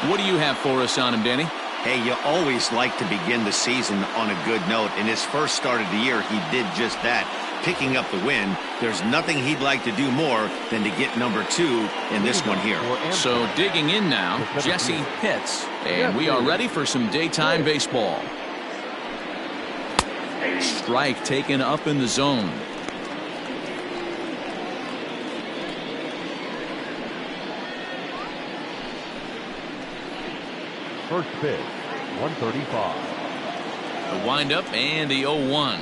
What do you have for us on him, Danny? Hey, you always like to begin the season on a good note. In his first start of the year, he did just that, picking up the win. There's nothing he'd like to do more than to get number 2 in this one here. So digging in now, Jesse hits, and we are ready for some daytime baseball. Strike taken up in the zone. First pitch, 135. The windup and the 0-1.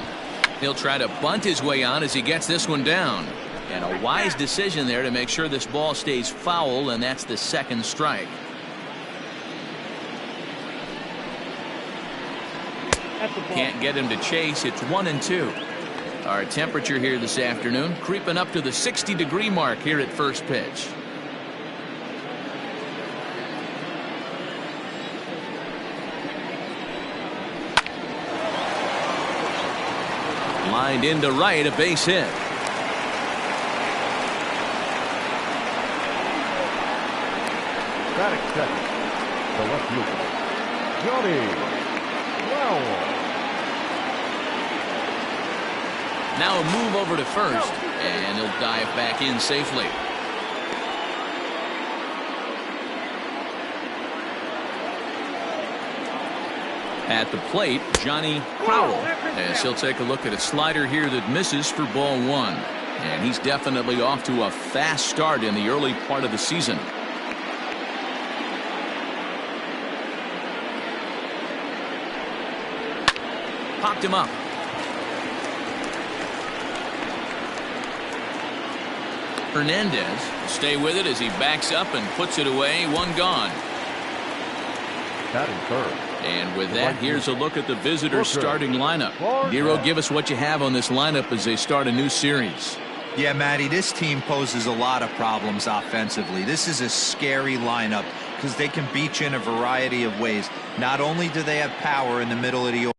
He'll try to bunt his way on as he gets this one down. And a wise decision there to make sure this ball stays foul, and that's the second strike. Can't get him to chase. It's 1-2. Our temperature here this afternoon creeping up to the 60-degree mark here at first pitch. Lined into right, a base hit. Batting second, the left fielder, Johnny. Now a move over to first, and he'll dive back in safely. At the plate, Johnny Crowell, as he'll take a look at a slider here that misses for ball 1. And he's definitely off to a fast start in the early part of the season. Popped him up. Hernandez will stay with it as he backs up and puts it away. One gone. Batting third. And with that, here's a look at the visitors' starting lineup. Nero, give us what you have on this lineup as they start a new series. Yeah, Matty, this team poses a lot of problems offensively. This is a scary lineup because they can beat you in a variety of ways. Not only do they have power in the middle of the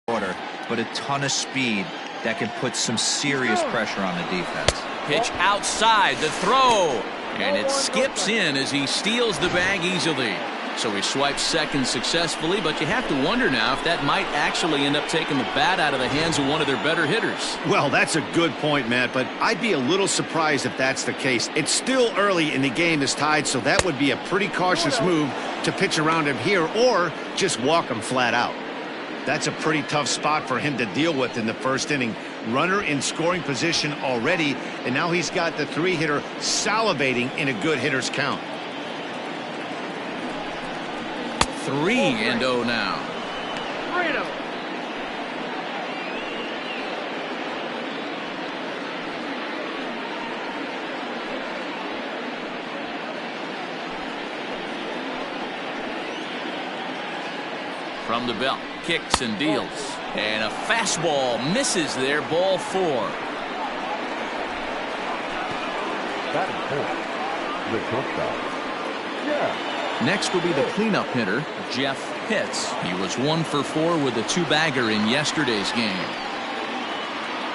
order, but a ton of speed that can put some serious pressure on the defense. Pitch outside, the throw, and it skips in as he steals the bag easily. So he swipes second successfully, but you have to wonder now if that might actually end up taking the bat out of the hands of one of their better hitters. Well, that's a good point, Matt, but I'd be a little surprised if that's the case. It's still early and the game is tied, so that would be a pretty cautious move to pitch around him here or just walk him flat out. That's a pretty tough spot for him to deal with in the first inning. Runner in scoring position already, and now he's got the 3-hitter salivating in a good hitter's count. 3-0 now. From the belt, kicks and deals. And a fastball misses there, ball 4. Batting fourth, the shortstop. Yeah. Next will be the cleanup hitter, Jeff Pitts. He was 1 for 4 with a 2-bagger in yesterday's game.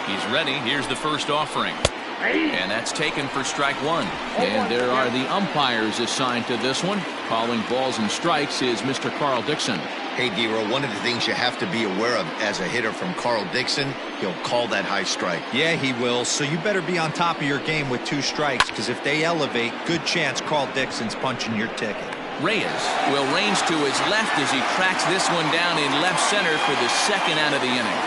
He's ready. Here's the first offering. And that's taken for strike 1. And there are the umpires assigned to this one. Calling balls and strikes is Mr. Carl Dixon. Hey, D-Roll, one of the things you have to be aware of as a hitter from Carl Dixon, he'll call that high strike. Yeah, he will. So you better be on top of your game with 2 strikes, because if they elevate, good chance Carl Dixon's punching your ticket. Reyes will range to his left as he tracks this one down in left center for the second out of the inning.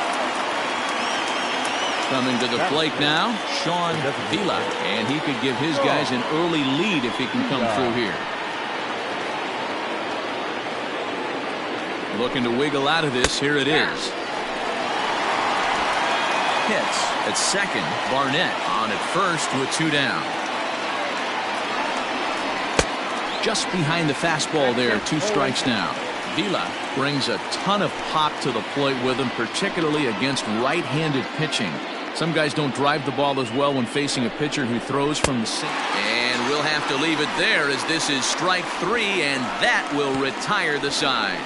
Coming to the plate now, Sean Vila, and he could give his guys an early lead if he can come through here. Looking to wiggle out of this. Here it is. Hits at second. Barnett on at first with 2 down. Just behind the fastball there. 2 strikes now. Vila brings a ton of pop to the plate with him, particularly against right-handed pitching. Some guys don't drive the ball as well when facing a pitcher who throws from the seat. And we'll have to leave it there as this is strike 3, and that will retire the side.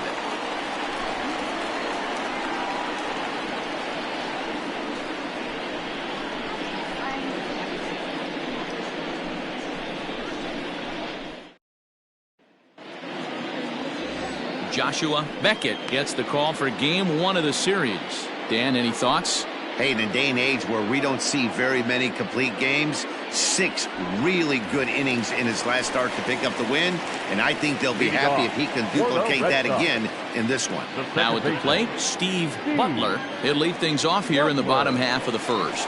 Joshua Beckett gets the call for game 1 of the series. Dan, any thoughts? Hey, in a day and age where we don't see very many complete games, 6 really good innings in his last start to pick up the win, and I think they'll be happy if he can duplicate that again in this one. Now at the plate, Steve Butler. He'll lead things off here in the bottom half of the first.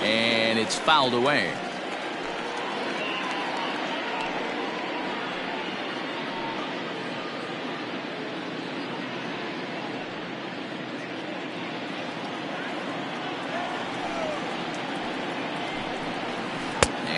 And it's fouled away.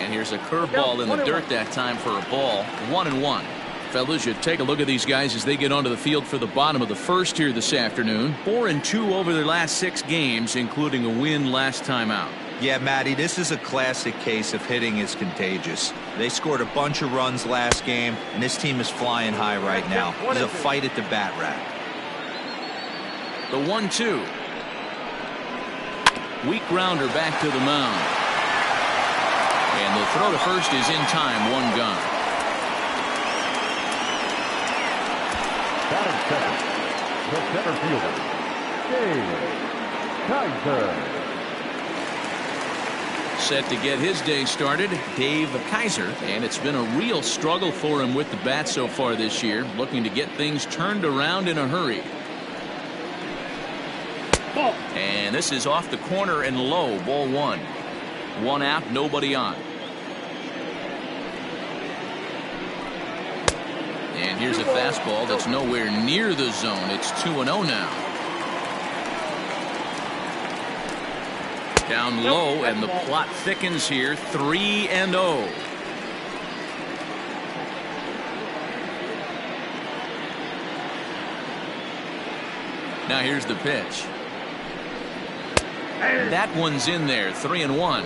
Here's a curveball in the dirt that time for a ball. 1-1. Fellas, you take a look at these guys as they get onto the field for the bottom of the first here this afternoon. 4-2 over their last 6 games, including a win last time out. Yeah, Matty, this is a classic case of hitting is contagious. They scored a bunch of runs last game, and this team is flying high right now. There's a fight at the bat rack. The 1-2. Weak grounder back to the mound. And the throw to first is in time. 1 gone. Batting second, the center fielder, Dave Kaiser. Set to get his day started, Dave Kaiser, and it's been a real struggle for him with the bat so far this year, looking to get things turned around in a hurry. And this is off the corner and low. Ball 1. 1 out, nobody on. And here's a fastball that's nowhere near the zone. It's 2-0 now. Down low, and the plot thickens here. 3-0. Now here's the pitch. That one's in there. 3-1.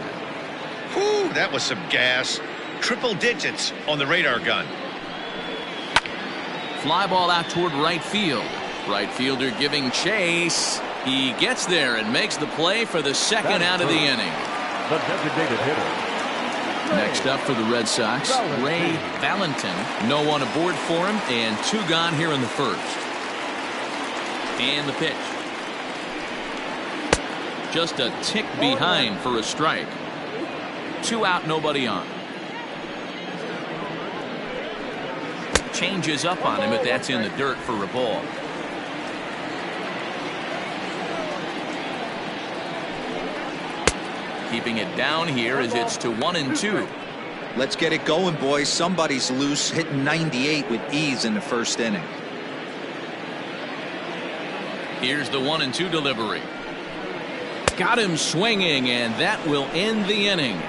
Whew, that was some gas. Triple digits on the radar gun. Fly ball out toward right field. Right fielder giving chase. He gets there and makes the play for the second out of the inning. The designated hitter. Next up for the Red Sox, Ray Valentin. No one aboard for him, and 2 gone here in the first. And the pitch. Just a tick behind for a strike. 2 out, nobody on. Changes up on him, but that's in the dirt for a ball. Keeping it down here as it's to 1-2. Let's get it going, boys. Somebody's loose, hitting 98 with ease in the first inning. Here's the 1-2 delivery. Got him swinging, and that will end the inning.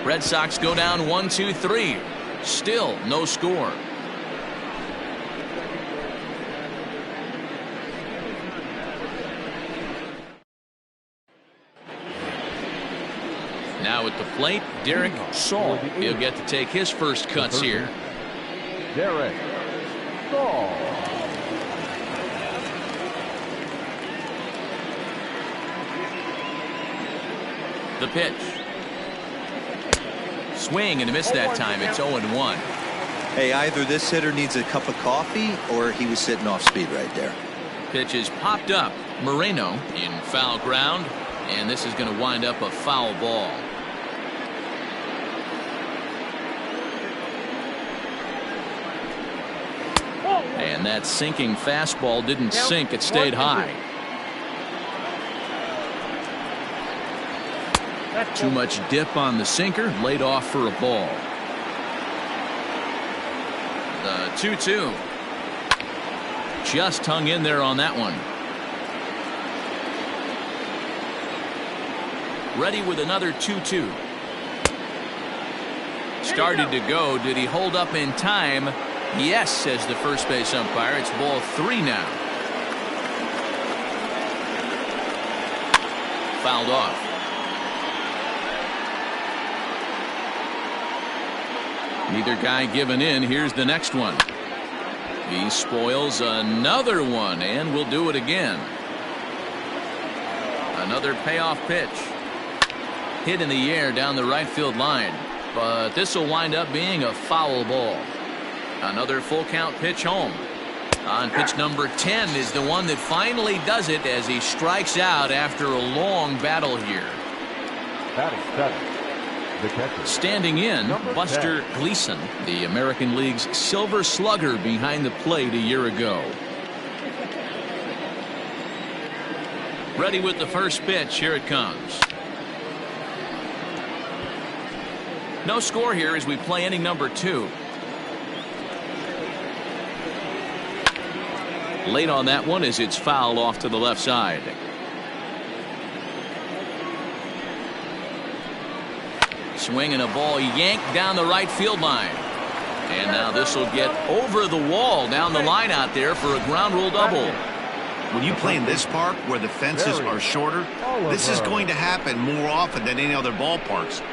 Red Sox go down 1-2-3. Still no score. Now at the plate, Derek Saul. He'll get to take his first cuts here. Derek Saul. The pitch. Swing and a miss that time. It's 0-1. Hey, either this hitter needs a cup of coffee or he was sitting off speed right there. Pitch is popped up. Moreno in foul ground, and this is going to wind up a foul ball. And that sinking fastball didn't sink. It stayed high. Too much dip on the sinker, laid off for a ball. The 2-2. Just hung in there on that one. Ready with another 2-2. Started to go. Did he hold up in time? Yes, says the first base umpire. It's ball 3 now. Fouled off. Neither guy giving in. Here's the next one. He spoils another one, and will do it again. Another payoff pitch. Hit in the air down the right field line. but this will wind up being a foul ball. Another full count pitch home. On pitch number 10 is the one that finally does it as he strikes out after a long battle here. Batting seven, the catcher. Standing in, Buster Gleason, the American League's Silver Slugger behind the plate a year ago. Ready with the first pitch. Here it comes. No score here as we play inning number 2. Late on that one as it's fouled off to the left side. Swinging a ball yanked down the right field line. And now this will get over the wall down the line out there for a ground rule double. When you play in this park where the fences are shorter, this is going to happen more often than any other ballparks.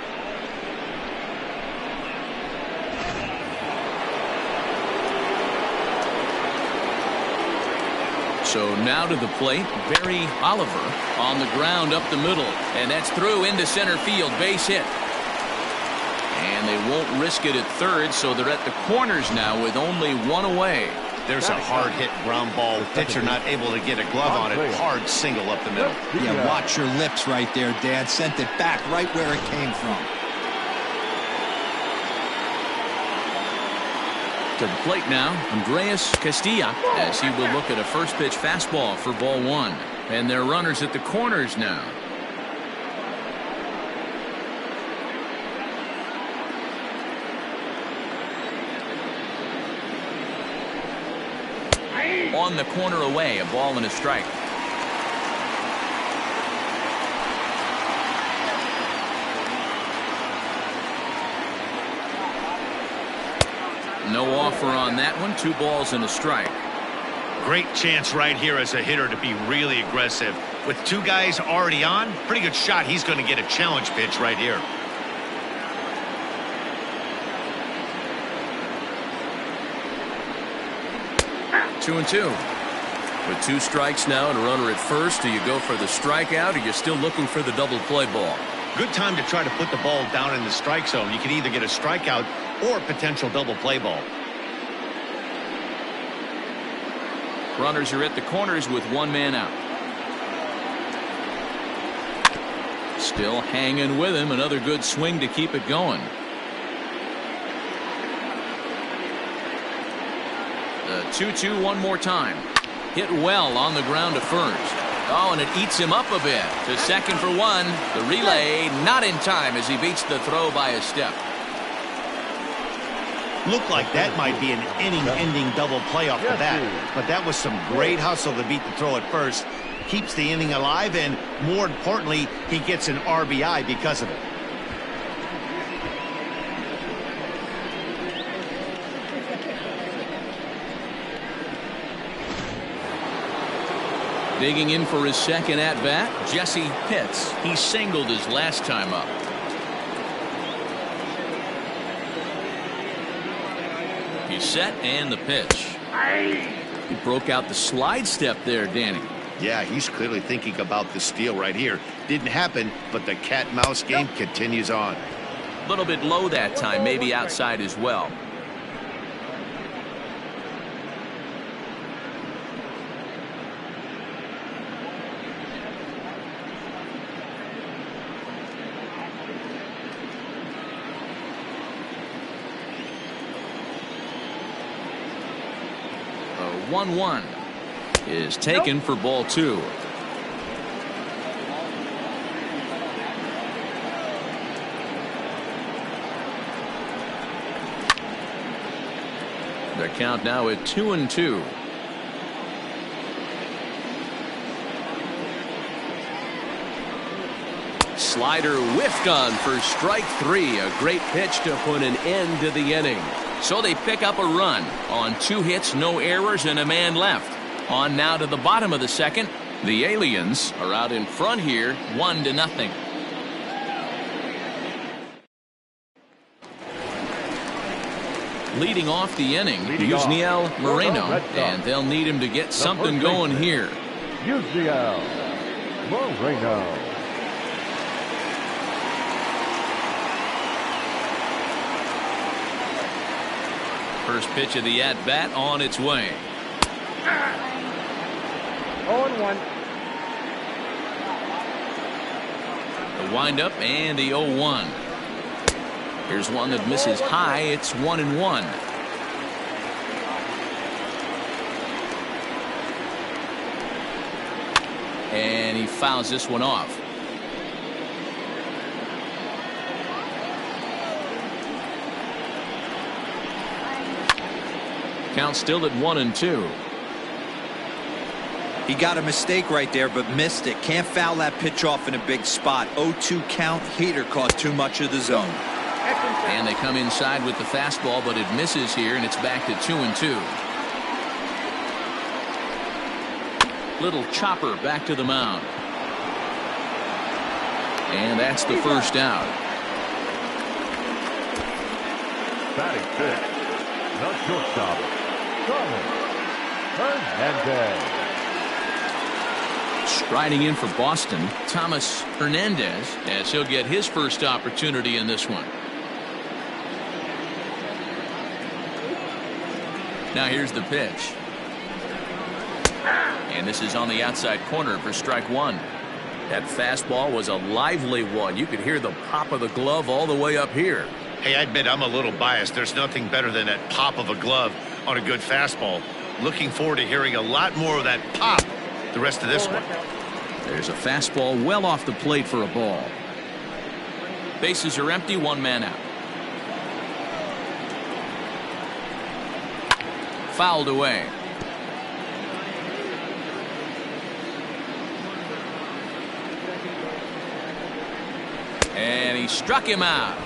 So now to the plate, Barry Oliver on the ground up the middle, and that's through into center field, base hit. And they won't risk it at third, so they're at the corners now with only one away. There's a hard hit ground ball. Pitcher not able to get a glove on it. Hard single up the middle. Yeah, watch your lips right there, Dad. Sent it back right where it came from. To the plate now, Andres Castilla, as he will look at a first pitch fastball for ball 1. And they're runners at the corners now. On the corner away, a ball and a strike. No offer on that one. 2 balls and a strike. Great chance right here as a hitter to be really aggressive. With 2 guys already on, pretty good shot. He's going to get a challenge pitch right here. Two and two. With 2 strikes now and a runner at first, do you go for the strikeout or you're still looking for the double play ball? Good time to try to put the ball down in the strike zone. You can either get a strikeout or potential double play ball. Runners are at the corners with 1 man out. Still hanging with him. Another good swing to keep it going. The 2-2 one more time. Hit well on the ground to first. Oh, and it eats him up a bit. To second for 1. The relay not in time as he beats the throw by a step. Looked like that might be an inning-ending double play off the bat, but that was some great hustle to beat the throw at first. Keeps the inning alive, and more importantly, he gets an RBI because of it. Digging in for his second at-bat, Jesse Pitts. He singled his last time up. He's set and the pitch. He broke out the slide step there, Danny. Yeah, he's clearly thinking about the steal right here. Didn't happen, but the cat-mouse game continues on. A little bit low that time, maybe outside as well. A 1-1 is taken for ball 2. The count now at 2-2. Slider whiffed on for strike 3. A great pitch to put an end to the inning. So they pick up a run on 2 hits, no errors, and a man left. On now to the bottom of the second. The Aliens are out in front here, 1-0. Leading off the inning, Yusniel Moreno, and they'll need him to get something going here. Yusniel Moreno. First pitch of the at-bat on its way. 0-1. The windup and the 0-1. Here's one that misses high. It's 1-1. And he fouls this one off. Count still at 1-2. He got a mistake right there, but missed it. Can't foul that pitch off in a big spot. 0-2 count. Heater caught too much of the zone. And they come inside with the fastball, but it misses here, and it's back to 2-2. Little chopper back to the mound. And that's the first out. Batting fifth, the shortstop, Hernandez. Striding in for Boston, Thomas Hernandez, as he'll get his first opportunity in this one. Now here's the pitch. And this is on the outside corner for strike one. That fastball was a lively one. You could hear the pop of the glove all the way up here. Hey, I admit I'm a little biased. There's nothing better than that pop of a glove on a good fastball. Looking forward to hearing a lot more of that pop the rest of this one. There's a fastball well off the plate for a ball. Bases are empty, one man out. Fouled away. And he struck him out.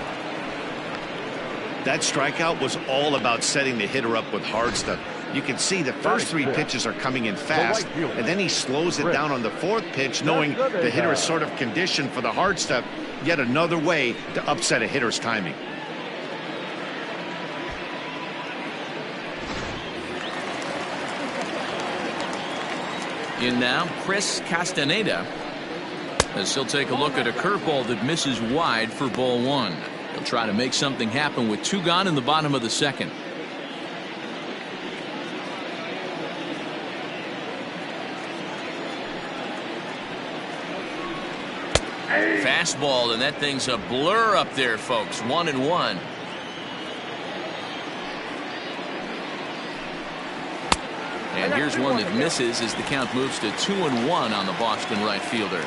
That strikeout was all about setting the hitter up with hard stuff. You can see the first three pitches are coming in fast, and then he slows it down on the fourth pitch, knowing the hitter is sort of conditioned for the hard stuff. Yet another way to upset a hitter's timing. In now, Chris Castaneda, as he'll take a look at a curveball that misses wide for ball one. He'll try to make something happen with two gone in the bottom of the second. Fastball, and that thing's a blur up there, folks. 1-1. And here's one that misses as the count moves to 2-1 on the Boston right fielder.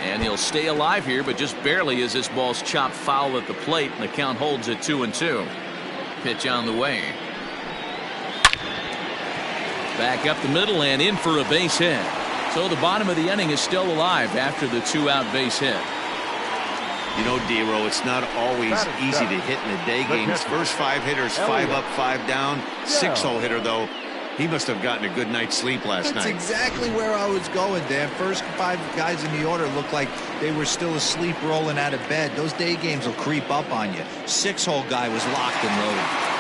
And he'll stay alive here, but just barely as this ball's chopped foul at the plate, and the count holds at 2-2. Pitch on the way. Back up the middle and in for a base hit. So the bottom of the inning is still alive after the two-out base hit. You know, D-Row, it's not always easy to hit in the day games. First five hitters, 5 up, 5 down. 6-hole hitter, though, he must have gotten a good night's sleep last night. That's exactly where I was going, Dan. First 5 guys in the order looked like they were still asleep rolling out of bed. Those day games will creep up on you. 6-hole guy was locked and loaded.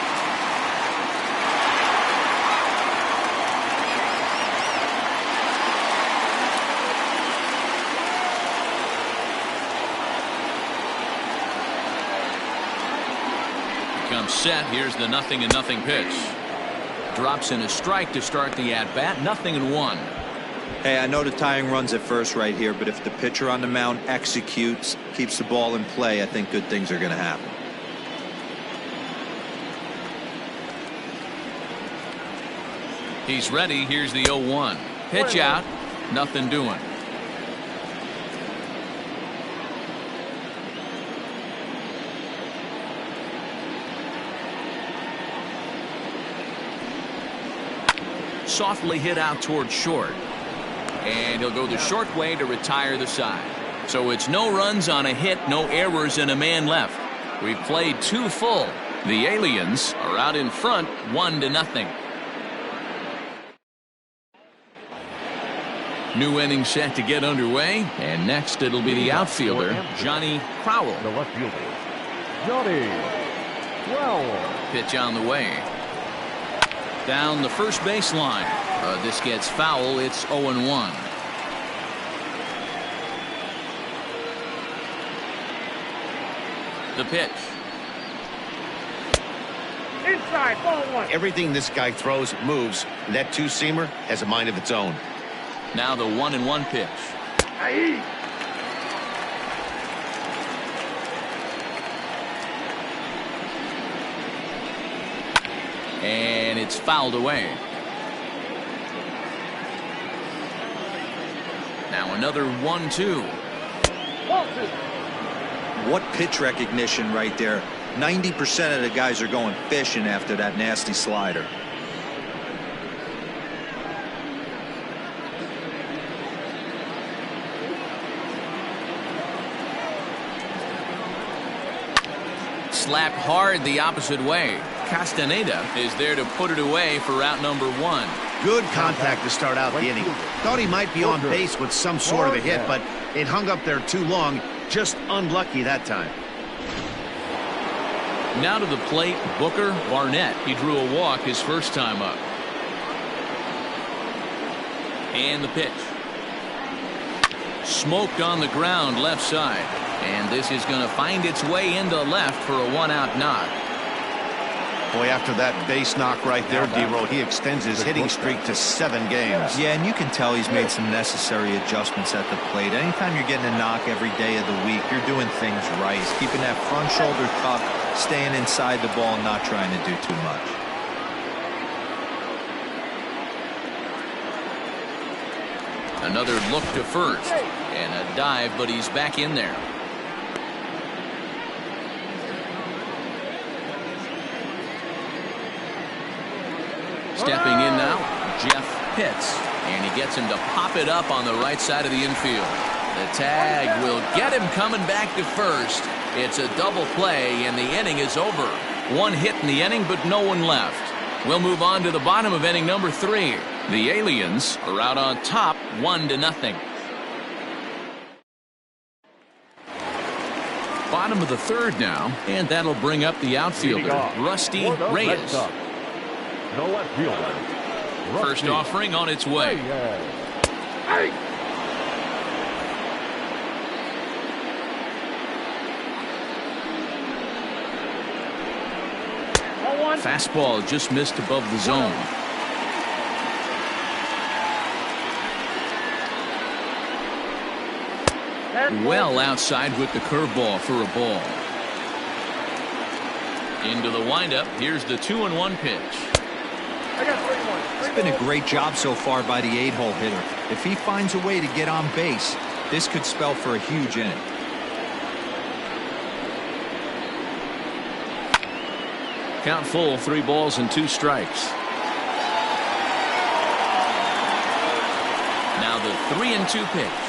Set. Here's the 0-0 pitch. Drops in a strike to start the at-bat. 0-1. Hey, I know the tying run's at first right here, but if the pitcher on the mound executes, keeps the ball in play, I think good things are going to happen. He's ready. Here's the 0-1. Pitch out. Nothing doing. Softly hit out towards short, and he'll go the short way to retire the side. So it's no runs on a hit, no errors, and a man left. We've played 2 full. The Aliens are out in front 1-0. New inning set to get underway, and next it'll be the outfielder Johnny Crowell. The left fielder, Johnny Crowell. Pitch on the way. Down the first base line. This gets foul. It's 0-1. The pitch. Everything this guy throws moves. That two-seamer has a mind of its own. Now the 1-1 pitch. And it's fouled away. Now another 1-2. What pitch recognition right there. 90% of the guys are going fishing after that nasty slider. Slapped hard the opposite way. Castaneda is there to put it away for out number 1. Good contact to start out the inning. Thought he might be on base with some sort of a hit, but it hung up there too long. Just unlucky that time. Now to the plate, Booker Barnett. He drew a walk his first time up. And the pitch. Smoked on the ground left side. And this is going to find its way into left for a 1-out knock. Boy, after that base knock right there, D-Roll, he extends his hitting streak to 7 games. Yeah, and you can tell he's made some necessary adjustments at the plate. Anytime you're getting a knock every day of the week, you're doing things right. He's keeping that front shoulder tucked, staying inside the ball, and not trying to do too much. Another look to first. And a dive, but he's back in there. Stepping in now, Jeff Pitts. And he gets him to pop it up on the right side of the infield. The tag will get him coming back to first. It's a double play, and the inning is over. 1 hit in the inning, but no one left. We'll move on to the bottom of inning number 3. The Aliens are out on top, 1-0. Bottom of the 3rd now, and that'll bring up the outfielder, Rusty Reyes. No left fielder. First offering on its way. Fastball just missed above the zone. Well outside with the curveball for a ball. Into the windup. Here's the 2-1 pitch. It's been a great job so far by the 8-hole hitter. If he finds a way to get on base, this could spell for a huge inning. Count full, 3 balls and 2 strikes. Now the 3-2 pitch.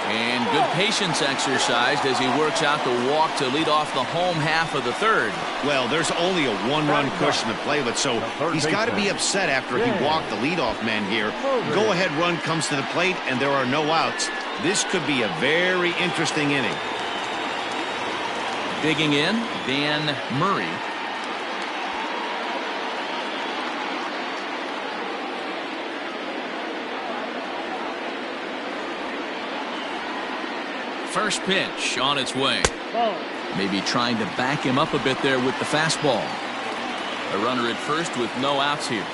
And good patience exercised as he works out the walk to lead off the home half of the 3rd. Well, there's only a 1-run cushion to play with, so he's got to be upset after he walked the leadoff man here. Go-ahead run comes to the plate, and there are no outs. This could be a very interesting inning. Digging in, Dan Murray. First pitch on its way. Maybe trying to back him up a bit there with the fastball. A runner at first with no outs here.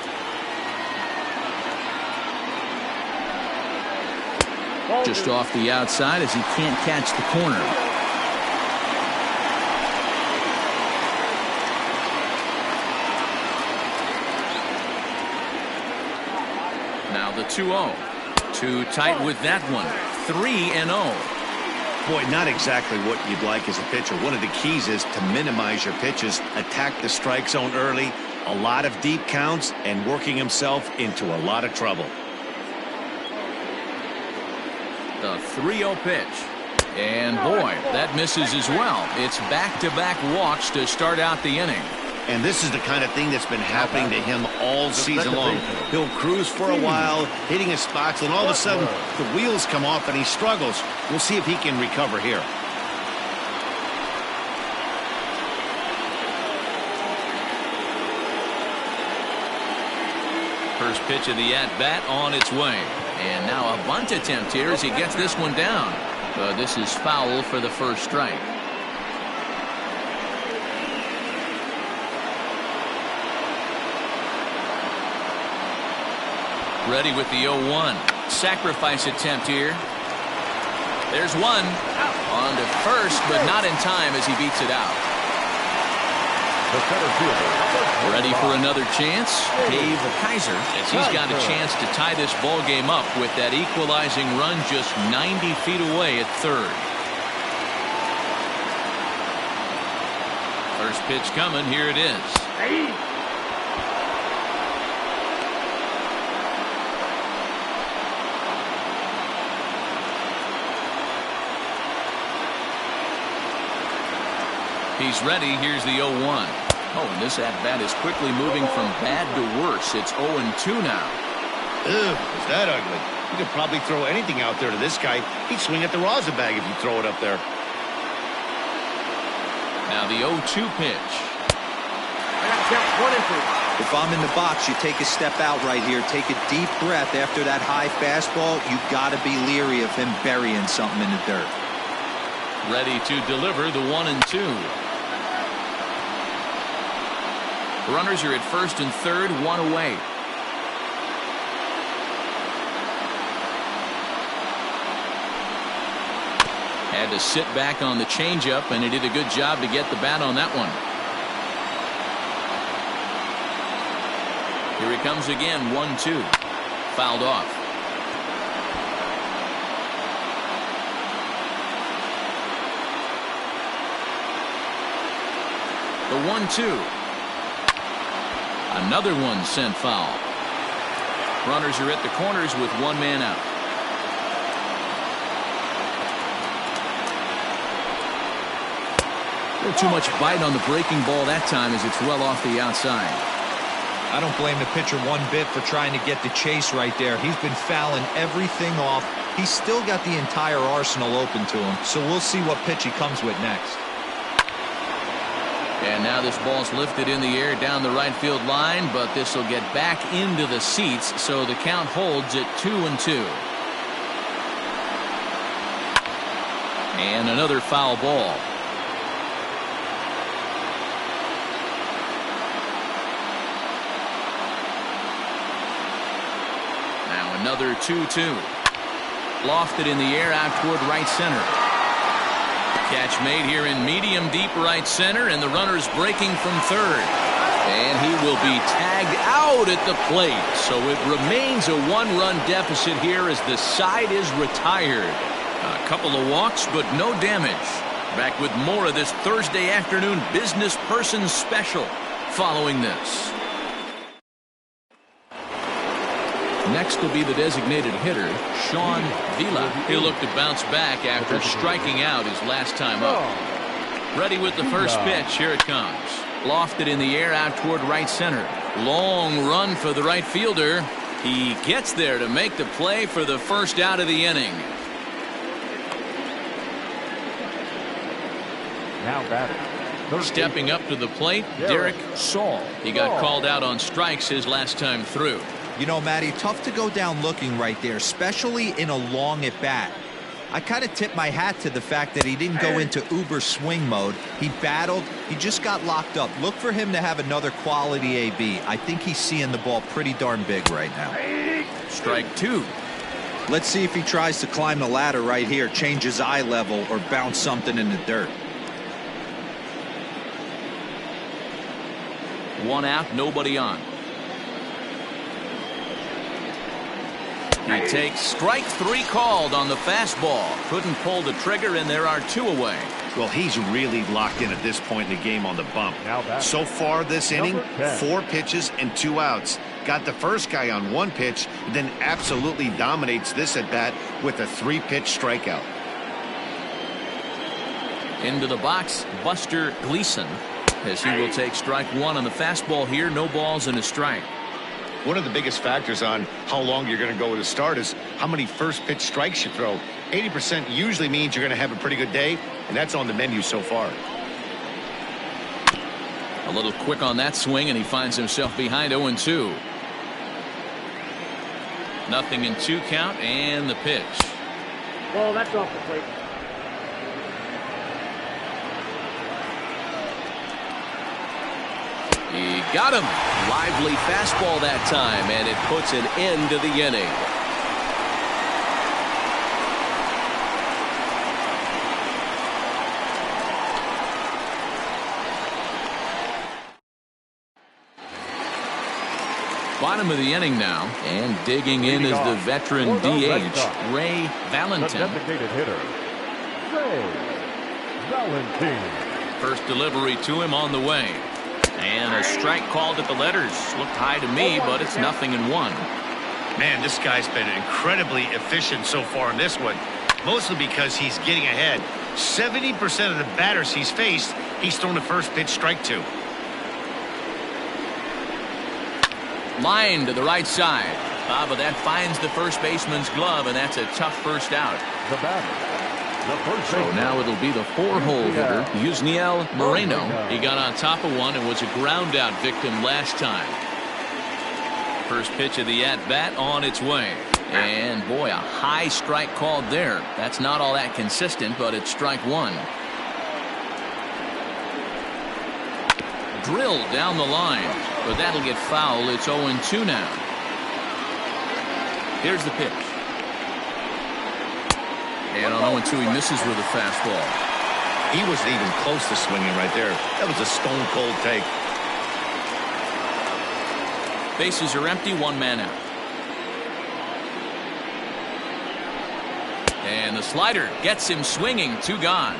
Just off the outside as he can't catch the corner. Now the 2-0. Too tight with that one. 3-0. Boy, not exactly what you'd like as a pitcher. One of the keys is to minimize your pitches, attack the strike zone early, a lot of deep counts, and working himself into a lot of trouble. The 3-0 pitch. And boy, that misses as well. It's back-to-back walks to start out the inning. And this is the kind of thing that's been happening to him all season long. He'll cruise for a while, hitting his spots, and all of a sudden the wheels come off and he struggles. We'll see if he can recover here. First pitch of the at-bat on its way. And now a bunt attempt here as he gets this one down. But this is foul for the first strike. Ready with the 0-1. Sacrifice attempt here. There's one. On to first, but not in time as he beats it out. The center fielder. Ready for another chance. Dave Kaiser, as he's got a chance to tie this ball game up with that equalizing run just 90 feet away at third. First pitch coming. Here it is. He's ready. Here's the 0-1. Oh, and this at-bat is quickly moving from bad to worse. It's 0-2 now. Ugh, is that ugly? You could probably throw anything out there to this guy. He'd swing at the rosin bag if you throw it up there. Now the 0-2 pitch. If I'm in the box, you take a step out right here. Take a deep breath after that high fastball. You've got to be leery of him burying something in the dirt. Ready to deliver the 1-2. Runners are at first and third, one away. Had to sit back on the changeup, and he did a good job to get the bat on that one. Here he comes again, 1-2. Fouled off. The 1-2. Another one sent foul. Runners are at the corners with one man out. A little too much bite on the breaking ball that time as it's well off the outside. I don't blame the pitcher one bit for trying to get the chase right there. He's been fouling everything off. He's still got the entire arsenal open to him, so we'll see what pitch he comes with next. And now this ball's lifted in the air down the right field line, but this will get back into the seats, so the count holds at 2-2. And another foul ball. Now another 2-2. Lofted in the air out toward right center. Catch made here in medium deep right center, and the runner's breaking from third. And he will be tagged out at the plate. So it remains a one-run deficit here as the side is retired. A couple of walks, but no damage. Back with more of this Thursday afternoon business person special following this. Next will be the designated hitter, Sean Vila. He'll look to bounce back after striking out his last time up. Ready with the first pitch. Here it comes. Lofted in the air out toward right center. Long run for the right fielder. He gets there to make the play for the first out of the inning. Now batting. Stepping up to the plate, Derek Saul. He got called out on strikes his last time through. You know, Matty, tough to go down looking right there, especially in a long at bat. I kind of tip my hat to the fact that he didn't go into uber swing mode. He battled. He just got locked up. Look for him to have another quality AB. I think he's seeing the ball pretty darn big right now. Strike two. Let's see if he tries to climb the ladder right here, change his eye level, or bounce something in the dirt. One out, nobody on. He takes strike three called on the fastball. Couldn't pull the trigger, and there are two away. Well, he's really locked in at this point in the game on the bump. So far this inning, 4 pitches and 2 outs. Got the first guy on 1 pitch, then absolutely dominates this at bat with a 3-pitch strikeout. Into the box, Buster Gleason, as he will take strike 1 on the fastball here. No balls and a strike. One of the biggest factors on how long you're going to go with a start is how many first pitch strikes you throw. 80% usually means you're going to have a pretty good day, and that's on the menu so far. A little quick on that swing, and he finds himself behind 0-2. Nothing in 2 count, and the pitch. Well, that's off the plate. He got him. Lively fastball that time, and it puts an end to the inning. Bottom of the inning now, and digging in is the veteran DH, Ray Valentin. The designated hitter, Ray Valentin. First delivery to him on the way. And a strike called at the letters. Looked high to me, but it's 0-1. Man, this guy's been incredibly efficient so far in this one, mostly because he's getting ahead. 70% of the batters he's faced, he's thrown the first pitch strike to. Line to the right side. But that finds the first baseman's glove, and that's a tough first out. The batter. So now it'll be the 4-hole hitter, Yusniel Moreno. He got on top of one and was a ground out victim last time. First pitch of the at-bat on its way. And boy, a high strike called there. That's not all that consistent, but it's strike one. Drilled down the line, but that'll get foul. It's 0-2 now. Here's the pitch. And on 0-2, he misses with a fastball. He wasn't even close to swinging right there. That was a stone-cold take. Bases are empty, one man out. And the slider gets him swinging, 2 gone.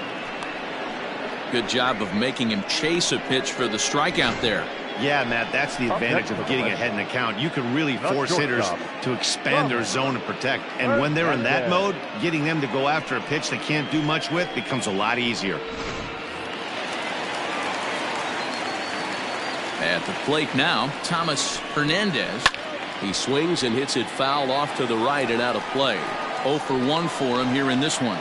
Good job of making him chase a pitch for the strikeout there. Yeah, Matt, that's the advantage of getting ahead in the count. You can really force hitters to expand their zone and protect. And when they're in that mode, getting them to go after a pitch they can't do much with becomes a lot easier. At the plate now, Thomas Hernandez. He swings and hits it foul off to the right and out of play. 0 for 1 for him here in this one.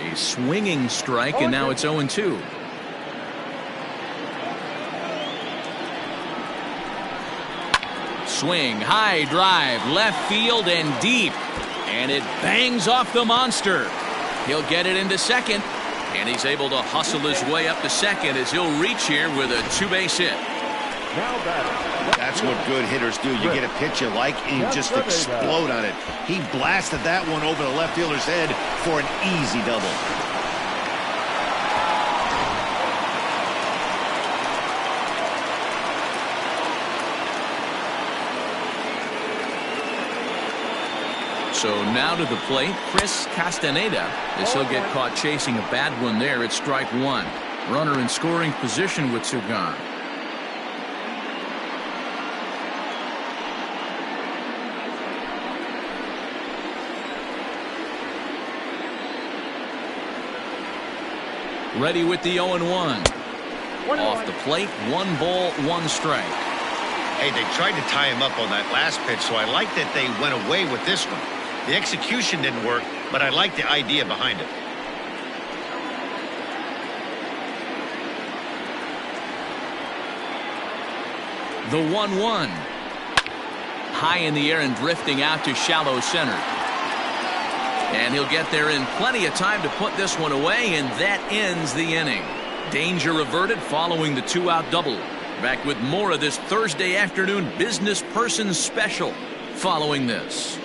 A swinging strike, and now it's 0-2. Swing, high drive, left field and deep. And it bangs off the monster. He'll get it into second. And he's able to hustle his way up to second as he'll reach here with a 2-base hit. That's what good hitters do. You get a pitch you like and you just explode on it. He blasted that one over the left fielder's head for an easy double. So now to the plate, Chris Castaneda, as he'll get caught chasing a bad one there at strike one. Runner in scoring position with 2 gone. Ready with the 0-1. Off the plate, 1 ball, 1 strike. Hey, they tried to tie him up on that last pitch, so I like that they went away with this one. The execution didn't work, but I like the idea behind it. The 1-1. High in the air and drifting out to shallow center. And he'll get there in plenty of time to put this one away, and that ends the inning. Danger averted following the 2-out double. Back with more of this Thursday afternoon business person special following this.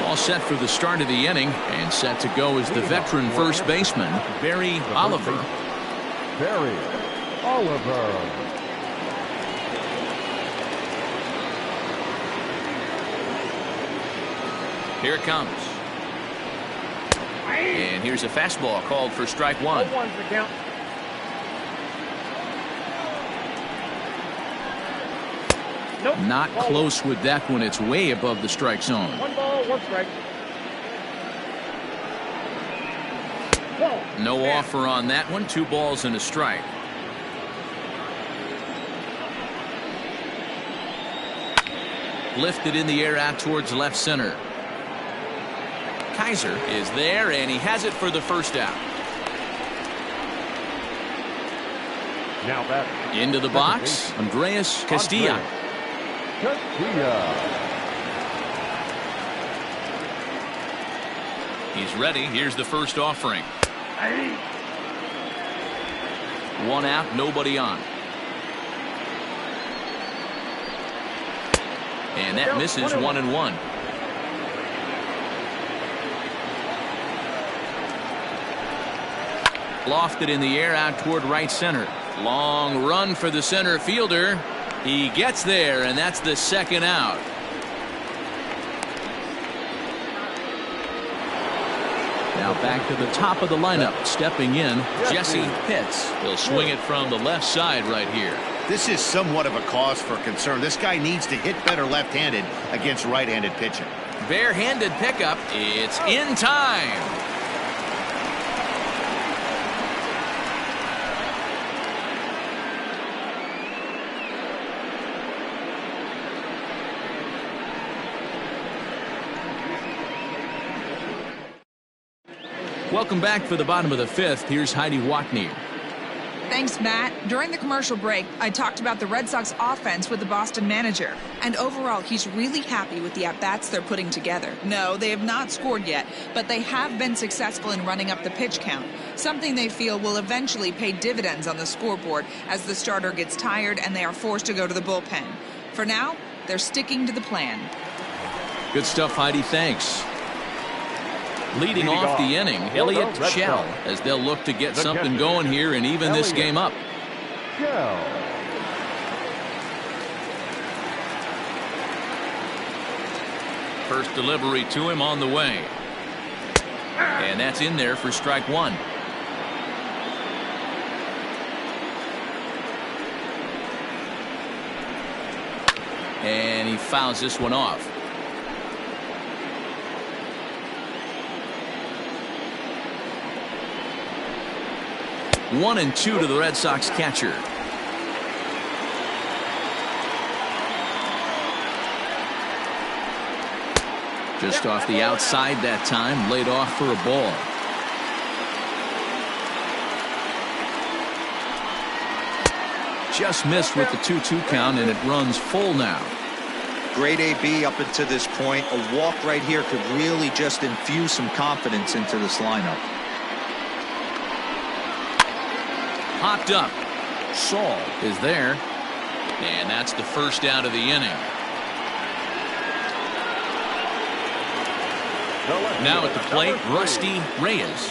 All set for the start of the inning, and set to go is the veteran first baseman, Barry Oliver. Barry Oliver. Here it comes. And here's a fastball called for strike one. Nope. Not close with that one. It's way above the strike zone. 1 ball, 1 strike. No offer on that one. 2 balls and a strike. Lifted in the air out towards left center. Kaiser is there, and he has it for the first out. Now batting. Into the box, Andreas Castilla. He's ready. Here's the first offering. One out, nobody on. And that misses 1-1. Lofted in the air out toward right center. Long run for the center fielder. He gets there, and that's the second out. Now back to the top of the lineup. Stepping in, Jesse Pitts. He'll swing it from the left side right here. This is somewhat of a cause for concern. This guy needs to hit better left-handed against right-handed pitching. Bare-handed pickup. It's in time. Welcome back for the bottom of the fifth. Here's Heidi Watney. Thanks, Matt. During the commercial break, I talked about the Red Sox offense with the Boston manager. And overall, he's really happy with the at-bats they're putting together. No, they have not scored yet, but they have been successful in running up the pitch count, something they feel will eventually pay dividends on the scoreboard as the starter gets tired and they are forced to go to the bullpen. For now, they're sticking to the plan. Good stuff, Heidi. Thanks. Leading off the inning, Elliott Shell, as they'll look to get something going here and even this game up. First delivery to him on the way. And that's in there for strike one. And he fouls this one off. One and two to the Red Sox catcher. Just off the outside that time, laid off for a ball. Just missed with the 2-2 count, and it runs full now. Great AB up until this point. A walk right here could really just infuse some confidence into this lineup. Popped up. Saul is there. And that's the first out of the inning. Now at the plate, Rusty Reyes.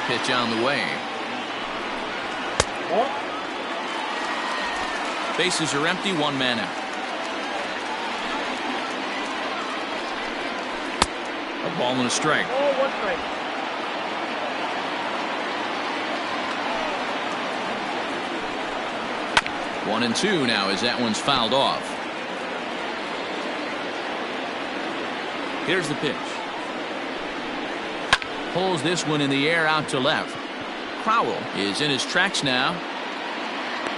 Pitch on the way. Bases are empty, one man out. A ball and a strike. Oh, one strike. One and two now as that one's fouled off. Here's the pitch. Pulls this one in the air out to left. Crowell is in his tracks now.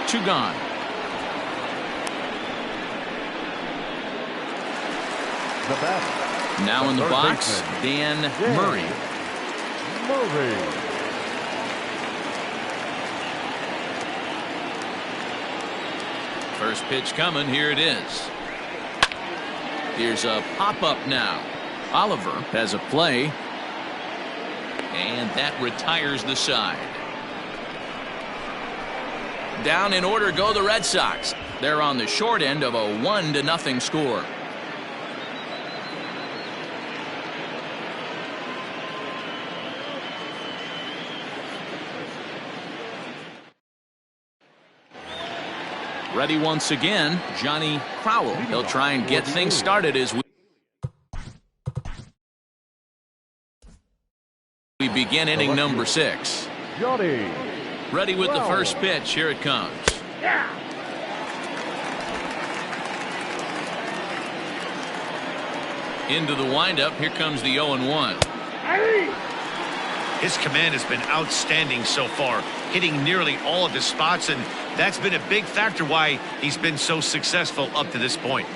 Two gone. Now in the box, Dan Murray. First pitch coming. Here it is. Here's a pop-up now. Oliver has a play. And that retires the side. Down in order go the Red Sox. They're on the short end of a 1-0 score. Ready once again, Johnny Crowell. He'll try and get things started as we begin inning number 6. Ready with the first pitch. Here it comes. Into the windup. Here comes the 0-1. His command has been outstanding so far, hitting nearly all of his spots, and that's been a big factor why he's been so successful up to this point.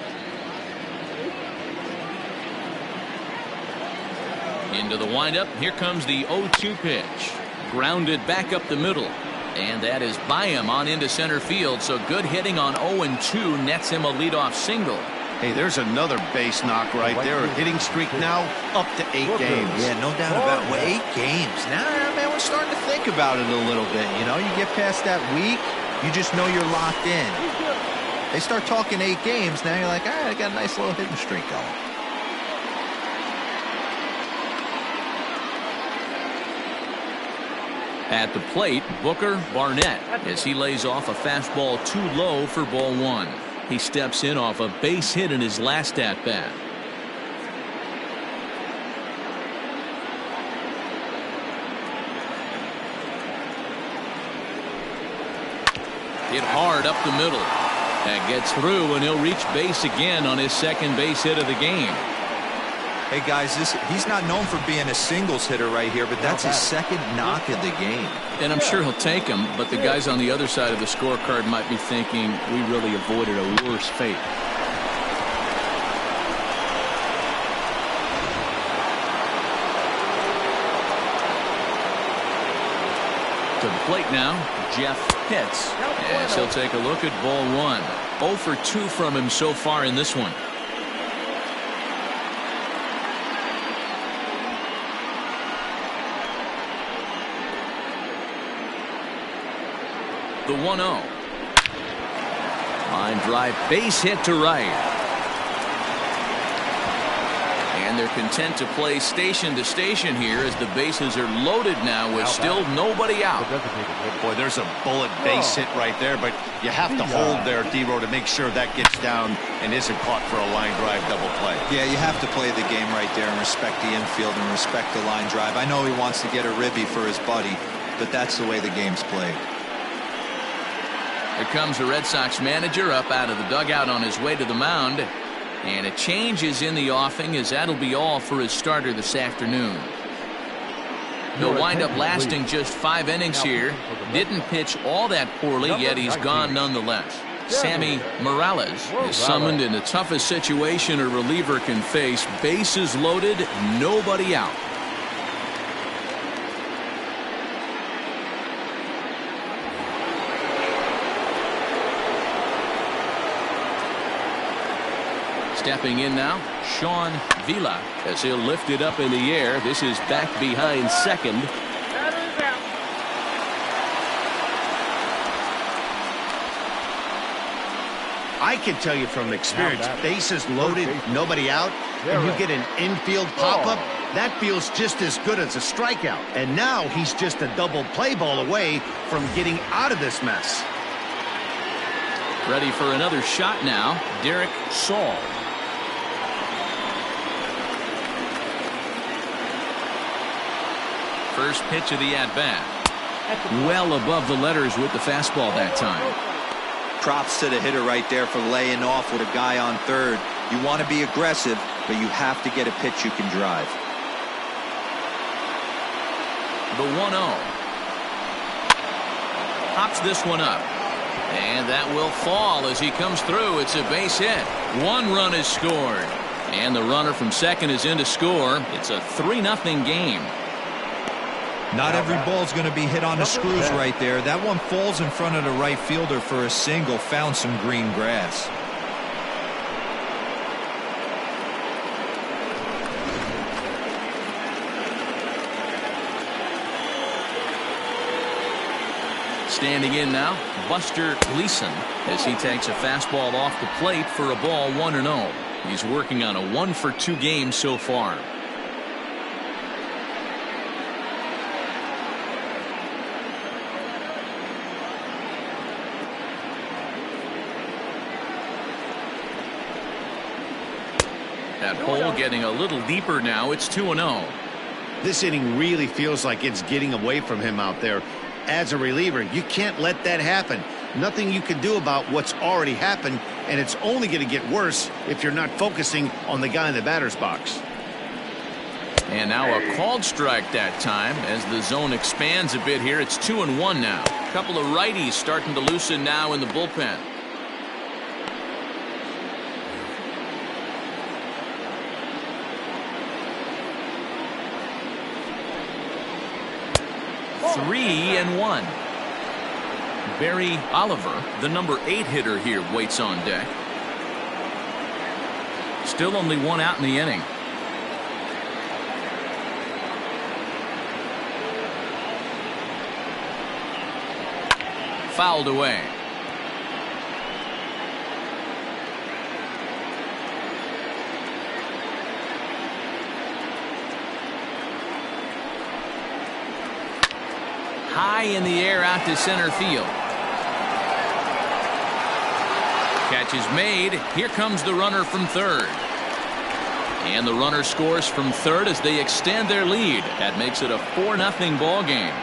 Into the windup. Here comes the 0-2 pitch. Grounded back up the middle. And that is by him on into center field. So good hitting on 0-2 nets him a leadoff single. Hey, there's another base knock right there. A hitting streak now up to 8 games. Yeah, no doubt about it. Well, 8 games. Now, man, we're starting to think about it a little bit. You know, you get past that week, you just know you're locked in. They start talking 8 games, now you're like, all right, I got a nice little hitting streak going. At the plate, Booker Barnett as he lays off a fastball too low for ball 1. He steps in off a base hit in his last at-bat. Hit hard up the middle. That gets through, and he'll reach base again on his second base hit of the game. Hey, guys, he's not known for being a singles hitter right here, but that's his second knock of the game. And I'm sure he'll take him, but the guys on the other side of the scorecard might be thinking we really avoided a worse fate. To the plate now, Jeff Pitts, as he'll take a look at ball 1. 0 for 2 from him so far in this one. The 1-0. Line drive, base hit to right. And they're content to play station to station here as the bases are loaded now with still nobody out. Boy, there's a bullet base hit right there, but you have to hold there, D-Row, to make sure that gets down and isn't caught for a line drive double play. Yeah, you have to play the game right there and respect the infield and respect the line drive. I know he wants to get a ribby for his buddy, but that's the way the game's played. Here comes the Red Sox manager up out of the dugout on his way to the mound. And a change is in the offing, as that'll be all for his starter this afternoon. He'll wind up lasting just 5 innings here. Didn't pitch all that poorly, yet he's gone nonetheless. Sammy Morales is summoned in the toughest situation a reliever can face. Bases loaded, nobody out. Stepping in now, Sean Vila, as he'll lift it up in the air. This is back behind second. I can tell you from experience, bases loaded, nobody out, and you get an infield pop-up, that feels just as good as a strikeout. And now he's just a double play ball away from getting out of this mess. Ready for another shot now, Derek Saul. First pitch of the at-bat. Well above the letters with the fastball that time. Props to the hitter right there for laying off with a guy on third. You want to be aggressive, but you have to get a pitch you can drive. The 1-0. Hops this one up. And that will fall as he comes through. It's a base hit. 1 run is scored. And the runner from second is in to score. It's a 3-0 game. Not every ball's going to be hit on the screws right there. That one falls in front of the right fielder for a single. Found some green grass. Standing in now, Buster Gleason, as he takes a fastball off the plate for a ball 1-0. He's working on a 1-for-2 game so far. That hole getting a little deeper now. It's 2-0. This inning really feels like it's getting away from him out there. As a reliever, you can't let that happen. Nothing you can do about what's already happened, and it's only going to get worse if you're not focusing on the guy in the batter's box. And now a called strike that time as the zone expands a bit here. It's 2-1 now. A couple of righties starting to loosen now in the bullpen. 3-1. Barry Oliver, the number 8 hitter here, waits on deck. Still only one out in the inning. Fouled away. High in the air out to center field. Catch is made. Here comes the runner from third. And the runner scores from third as they extend their lead. That makes it a 4-0 ball game.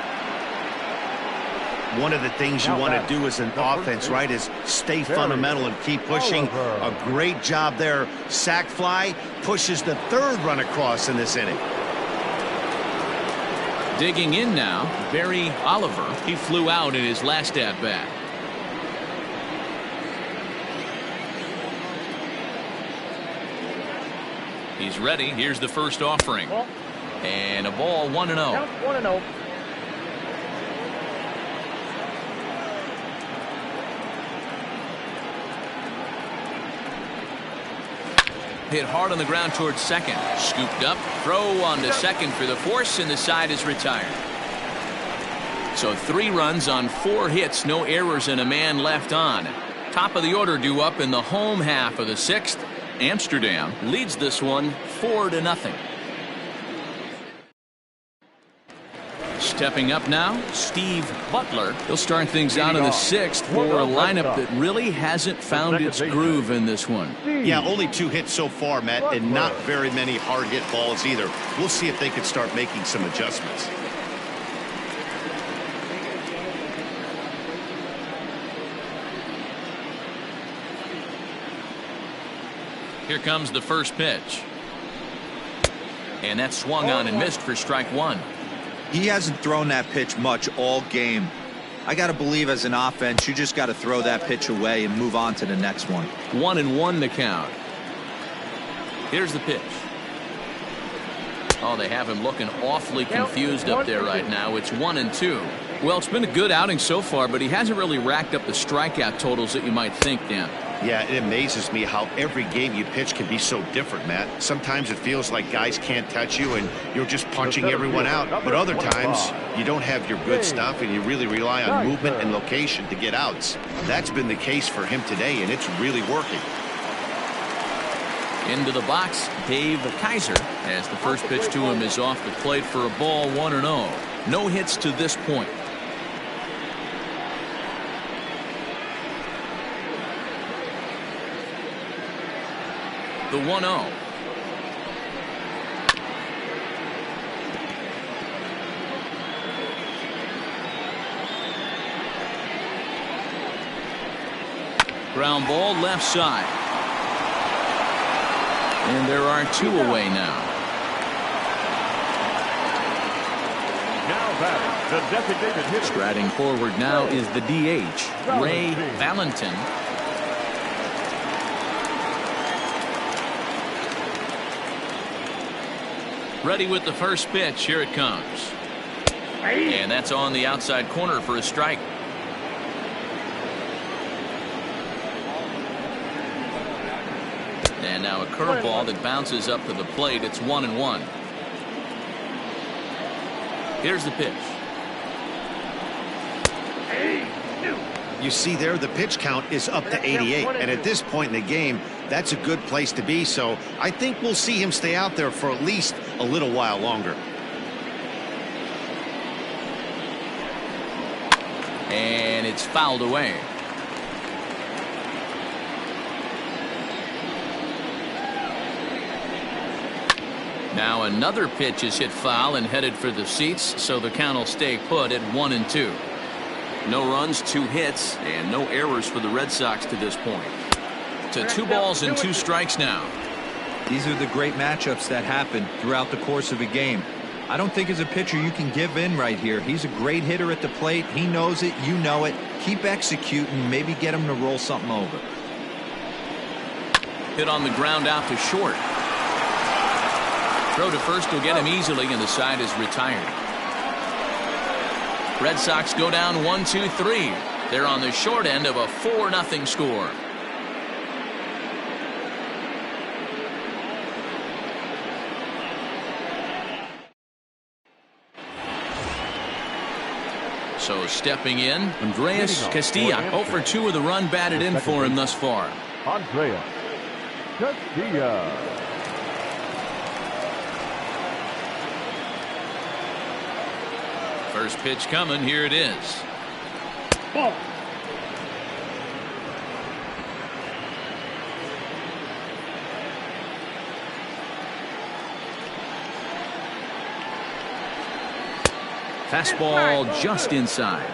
One of the things you want to do as an offense, right, is stay fundamental and keep pushing. A great job there. Sac fly pushes the third run across in this inning. Digging in now, Barry Oliver. He flew out in his last at-bat. He's ready. Here's the first offering. And a ball, 1-0. Count 1-0. Hit hard on the ground towards second. Scooped up. Throw on to second for the force, and the side is retired. So 3 runs on 4 hits, no errors, and a man left on. Top of the order due up in the home half of the 6th. Amsterdam leads this one 4-0. Stepping up now, Steve Butler. He'll start things out in the 6th for a lineup that really hasn't found its groove in this one. Yeah, only 2 hits so far, Matt, and not very many hard hit balls either. We'll see if they can start making some adjustments. Here comes the first pitch. And that swung on and missed for strike 1. He hasn't thrown that pitch much all game. I got to believe as an offense, you just got to throw that pitch away and move on to the next one. 1-1 the count. Here's the pitch. Oh, they have him looking awfully confused up there right now. It's 1-2. Well, it's been a good outing so far, but he hasn't really racked up the strikeout totals that you might think, Dan. Yeah, it amazes me how every game you pitch can be so different, Matt. Sometimes it feels like guys can't touch you and you're just punching everyone out. But other times you don't have your good stuff and you really rely on movement and location to get outs. That's been the case for him today, and it's really working. Into the box, Dave Kaiser, as the first pitch to him is off the plate for a ball, 1-0. No hits to this point. The 1-0. Ground ball left side. And there are 2 away now. Now batting, the designated hitter. Striding forward now is the DH, Ray Valentin. Ready with the first pitch. Here it comes. And that's on the outside corner for a strike. And now a curveball that bounces up to the plate. It's 1-1. Here's the pitch. You see there, the pitch count is up to 88, and at this point in the game, that's a good place to be. So I think we'll see him stay out there for at least a little while longer. And it's fouled away. Now another pitch is hit foul and headed for the seats, so the count will stay put at 1-2. No runs, 2 hits, and no errors for the Red Sox to this point. To 2 balls and 2 strikes now. These are the great matchups that happen throughout the course of a game. I don't think as a pitcher you can give in right here. He's a great hitter at the plate. He knows it. You know it. Keep executing. Maybe get him to roll something over. Hit on the ground out to short. Throw to first will get him easily, and the side is retired. Red Sox go down 1-2-3. They're on the short end of a 4-0 score. So stepping in, Andreas Castilla. 0 for 2 with a run batted in for him thus far. Andreas Castilla. First pitch coming. Here it is. Ball. Fastball just inside.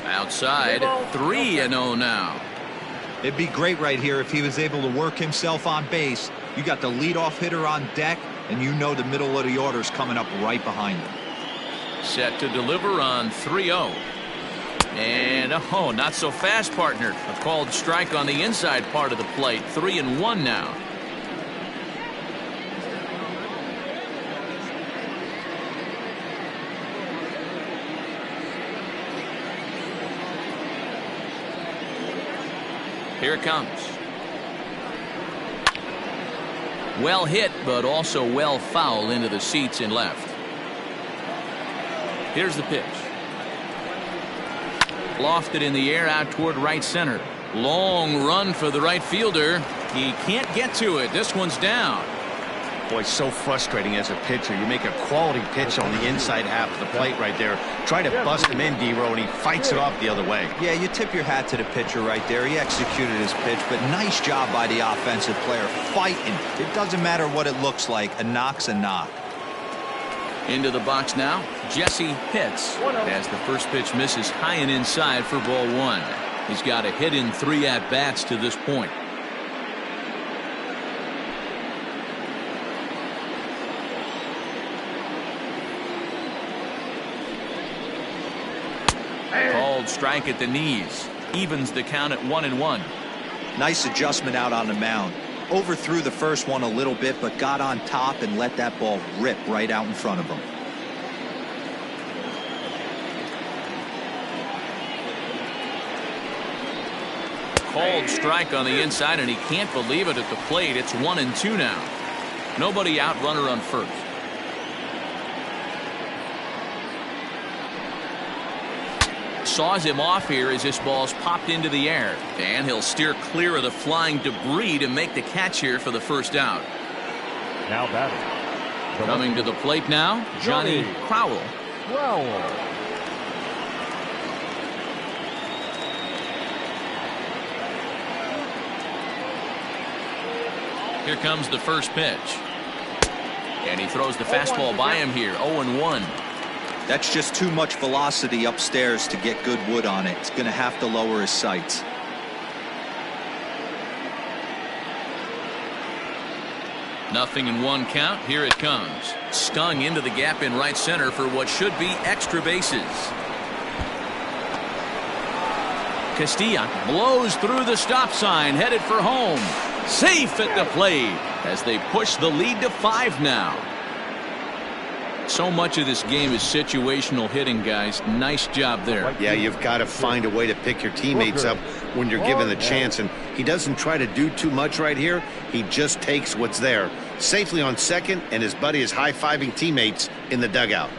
Outside, 3-0 now. It'd be great right here if he was able to work himself on base. You got the leadoff hitter on deck, and you know the middle of the order's coming up right behind him. Set to deliver on 3-0. And oh, not so fast, partner. A called strike on the inside part of the plate. 3-1 now. Here it comes. Well hit, but also well foul into the seats in left. Here's the pitch. Lofted in the air out toward right center. Long run for the right fielder. He can't get to it. This one's down. Boy, so frustrating as a pitcher. You make a quality pitch on the inside half of the plate right there. Try to bust him in, D-Row, and he fights it off the other way. Yeah, you tip your hat to the pitcher right there. He executed his pitch, but nice job by the offensive player fighting. It doesn't matter what it looks like. A knock's a knock. Into the box now, Jesse Pitts, as the first pitch misses high and inside for ball 1. He's got a hit in 3 at-bats to this point. Called strike at the knees. Evens the count at 1-1. Nice adjustment out on the mound. Overthrew the first one a little bit, but got on top and let that ball rip right out in front of him. Called strike on the inside, and he can't believe it at the plate. It's 1-2 now. Nobody out, runner on first. Saws him off here as this ball's popped into the air, and he'll steer clear of the flying debris to make the catch here for the first out. Now batting. Coming to the plate now, Johnny Crowell. Here comes the first pitch. And he throws the fastball by him here. 0-1. That's just too much velocity upstairs to get good wood on it. It's going to have to lower his sights. Nothing in 1 count. Here it comes. Stung into the gap in right center for what should be extra bases. Castilla blows through the stop sign, headed for home. Safe at the plate as they push the lead to 5 now. So much of this game is situational hitting, guys. Nice job there. Yeah, you've got to find a way to pick your teammates up when you're given the chance, and he doesn't try to do too much right here. He just takes what's there. Safely on second, and his buddy is high-fiving teammates in the dugout.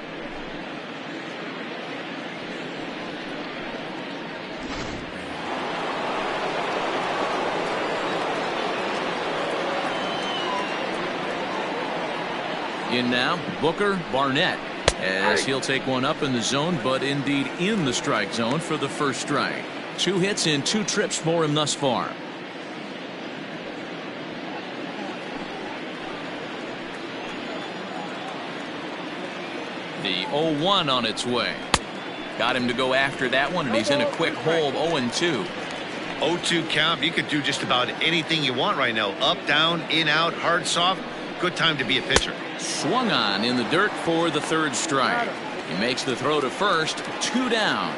In now, Booker Barnett, as he'll take one up in the zone, but indeed in the strike zone for the first strike. 2 hits in 2 trips for him thus far. The 0-1 on its way. Got him to go after that one, and he's in a quick hole. 0-2. 0-2 count. You could do just about anything you want right now. Up, down, in, out, hard, soft. Good time to be a pitcher. Swung on in the dirt for the 3rd strike. He makes the throw to first. 2 down.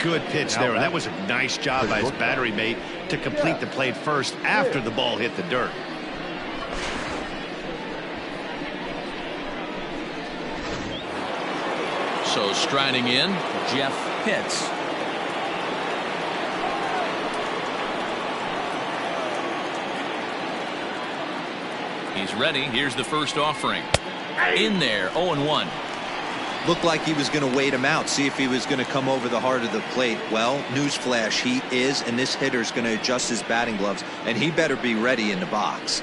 Good pitch there. That was a nice job by his battery mate to complete the play first after the ball hit the dirt. So striding in, Jeff Pitts. He's ready. Here's the first offering. In there, 0-1. Looked like he was going to wait him out, see if he was going to come over the heart of the plate. Well, newsflash, he is, and this hitter's going to adjust his batting gloves, and he better be ready in the box.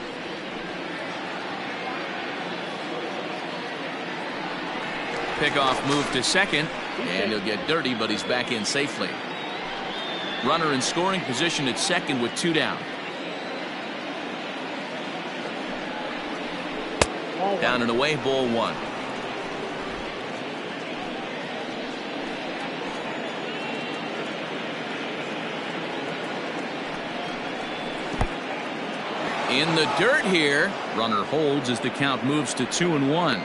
Pickoff move to second, and he'll get dirty, but he's back in safely. Runner in scoring position at second with 2 down. Down and away, ball 1. In the dirt here. Runner holds as the count moves to 2-1.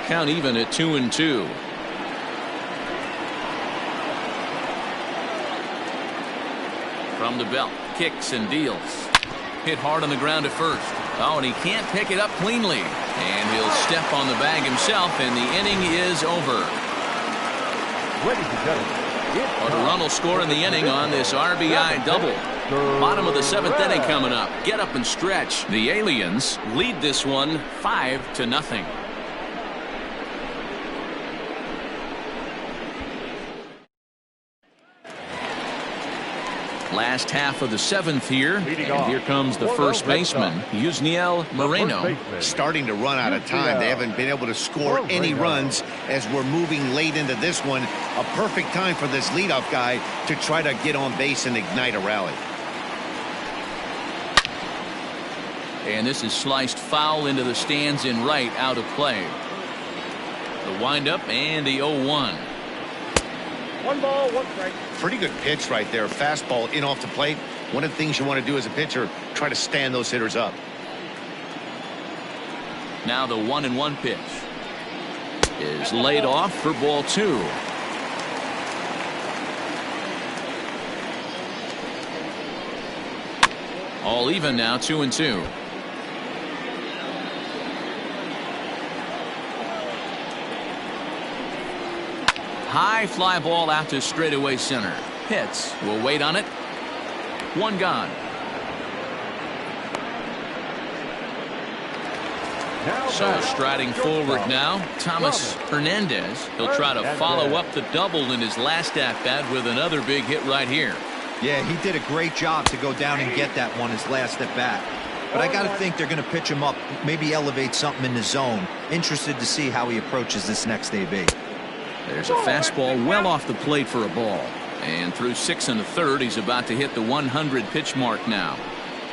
Count even at 2-2. From the belt, kicks and deals. Hit hard on the ground at first. Oh, and he can't pick it up cleanly. And he'll step on the bag himself, and the inning is over. Ladies and gentlemen, But a run will score in the inning on this RBI double. Bottom of the 7th inning coming up. Get up and stretch. The Aliens lead this one 5-0. Last half of the 7th here, and here comes the first baseman, Yusniel Moreno. Starting to run out of time. They haven't been able to score any runs as we're moving late into this one. A perfect time for this leadoff guy to try to get on base and ignite a rally. And this is sliced foul into the stands in right, out of play. The windup and the 0-1. 1 ball, 1 strike. Pretty good pitch right there. Fastball in off the plate. One of the things you want to do as a pitcher, try to stand those hitters up. Now the 1-1 pitch is laid off for ball 2. All even now, 2-2. High fly ball out to straightaway center. Pitts will wait on it. 1 gone. So striding forward now, Thomas Hernandez. He'll try to follow up the double in his last at-bat with another big hit right here. Yeah, he did a great job to go down and get that one his last at-bat. But I got to think they're going to pitch him up, maybe elevate something in the zone. Interested to see how he approaches this next AB. There's a fastball well off the plate for a ball. And through 6 1/3, he's about to hit the 100 pitch mark now.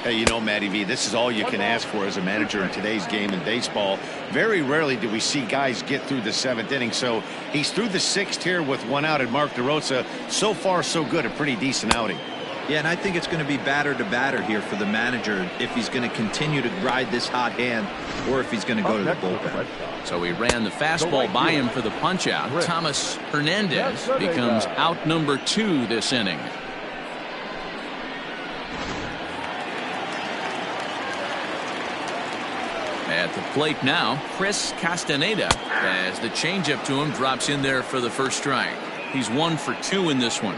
Hey, you know, Matty V, this is all you can ask for as a manager in today's game in baseball. Very rarely do we see guys get through the 7th inning. So he's through the 6th here with 1 out, and Mark DeRosa, so far so good, a pretty decent outing. Yeah, and I think it's going to be batter to batter here for the manager if he's going to continue to ride this hot hand or if he's going to go to the bullpen. So he ran the fastball by him for the punch out. Thomas Hernandez becomes out number 2 this inning. At the plate now, Chris Castaneda, as the changeup to him drops in there for the first strike. He's 1 for 2 in this one.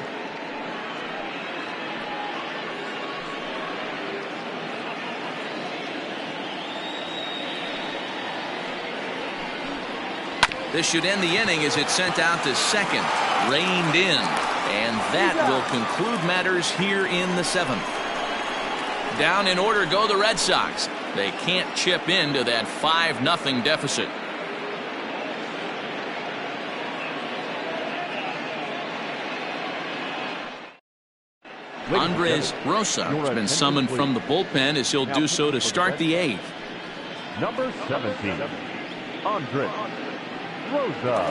This should end the inning as it's sent out to second, reined in, and that will conclude matters here in the 7th. Down in order go the Red Sox. They can't chip into that 5-0 deficit. Andres Rosa has been summoned from the bullpen as he'll do so to start the 8th. Number 17, Andres Rosa.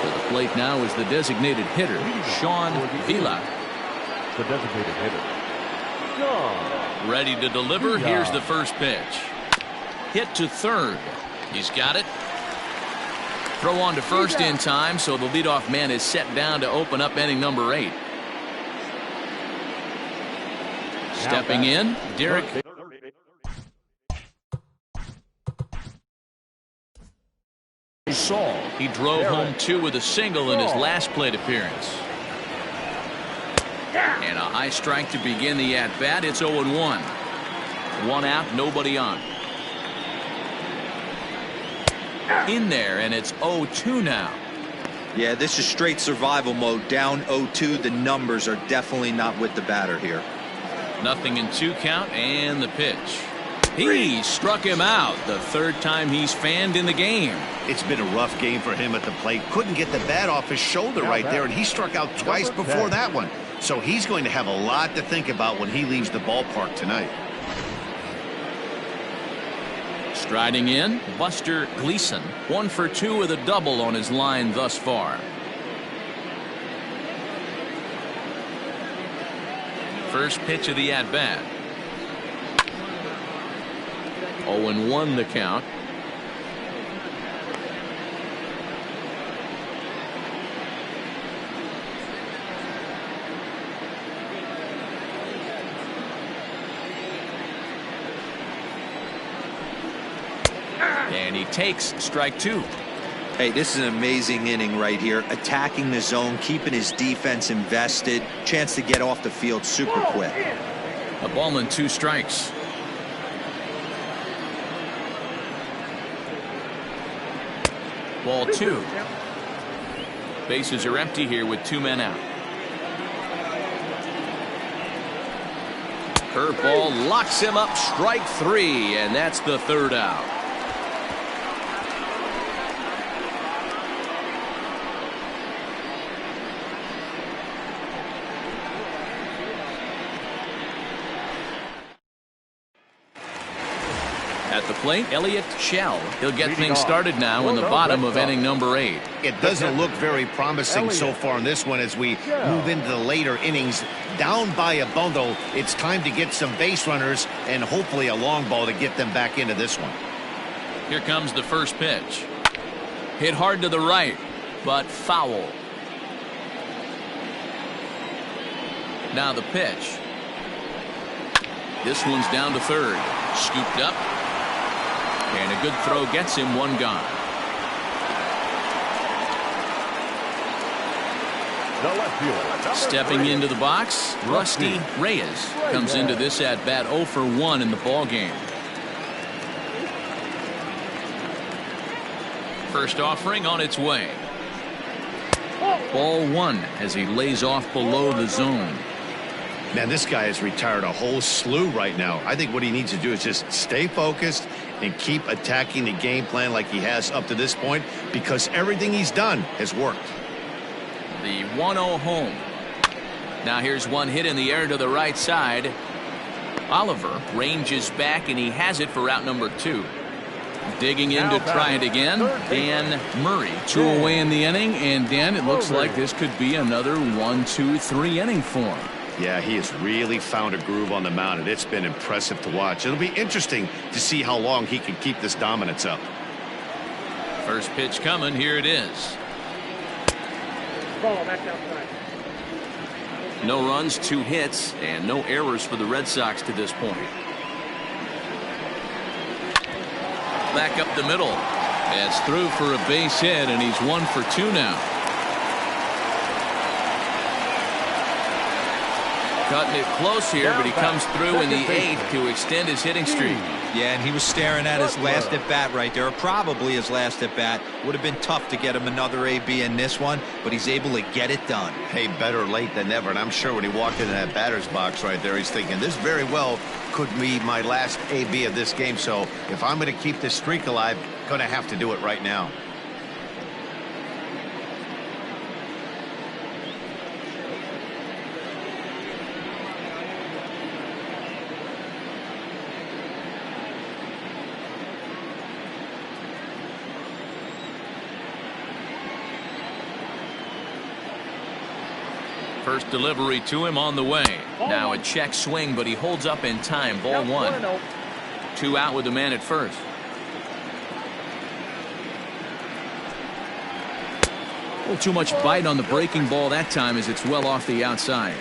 To the plate now is the designated hitter, Sean Vila. The designated hitter, Sean. Ready to deliver. Here's the first pitch. Hit to third. He's got it. Throw on to first in time, so the leadoff man is set down to open up inning number 8. Stepping in, Derek Saul. He drove home 2 with a single in his last plate appearance. And a high strike to begin the at-bat. It's 0-1. 1 out, nobody on. In there, and it's 0-2 now. Yeah, this is straight survival mode. Down 0-2. The numbers are definitely not with the batter here. Nothing in 2 count, and the pitch. He struck him out. The 3rd time he's fanned in the game. It's been a rough game for him at the plate. Couldn't get the bat off his shoulder right there, and he struck out twice before that one. So he's going to have a lot to think about when he leaves the ballpark tonight. Striding in, Buster Gleason. 1 for 2 with a double on his line thus far. First pitch of the at-bat. 0-1 the count. And he takes strike 2. Hey, this is an amazing inning right here. Attacking the zone, keeping his defense invested. Chance to get off the field super quick. A ball and 2 strikes. Ball 2. Bases are empty here with 2 men out. Curveball locks him up. Strike 3, and that's the 3rd out. At the plate, Elliott Shell. He'll get things started now in the bottom of inning number 8. It doesn't look very promising so far in this one as we move into the later innings. Down by a bundle, it's time to get some base runners and hopefully a long ball to get them back into this one. Here comes the first pitch. Hit hard to the right, but foul. Now the pitch. This one's down to third. Scooped up. And a good throw gets him 1 gone. The left fielder, Stepping into the box, Rusty Reyes comes into this at bat 0 for 1 in the ball game. First offering on its way. Ball 1 as he lays off below the zone. Man, this guy has retired a whole slew right now. I think what he needs to do is just stay focused and keep attacking the game plan like he has up to this point, because everything he's done has worked. The 1-0 home. Now here's one hit in the air to the right side. Oliver ranges back, and he has it for out number 2. Digging in to try it again. Dan Murray. 2 away in the inning, and Dan, it looks like this could be another 1-2-3 inning for him. Yeah, he has really found a groove on the mound, and it's been impressive to watch. It'll be interesting to see how long he can keep this dominance up. First pitch coming. Here it is. Ball back outside. No runs, 2 hits, and no errors for the Red Sox to this point. Back up the middle. It's through for a base hit, and he's 1 for 2 now. Cutting it close here, but he comes through in the 8th to extend his hitting streak. Yeah, and he was staring at his last at-bat right there, or probably his last at-bat. Would have been tough to get him another AB in this one, but he's able to get it done. Hey, better late than never, and I'm sure when he walked into that batter's box right there, he's thinking, this very well could be my last AB of this game, so if I'm going to keep this streak alive, going to have to do it right now. First delivery to him on the way. Now a check swing, but he holds up in time. Ball one. 2 out with the man at first. A little too much bite on the breaking ball that time as it's well off the outside.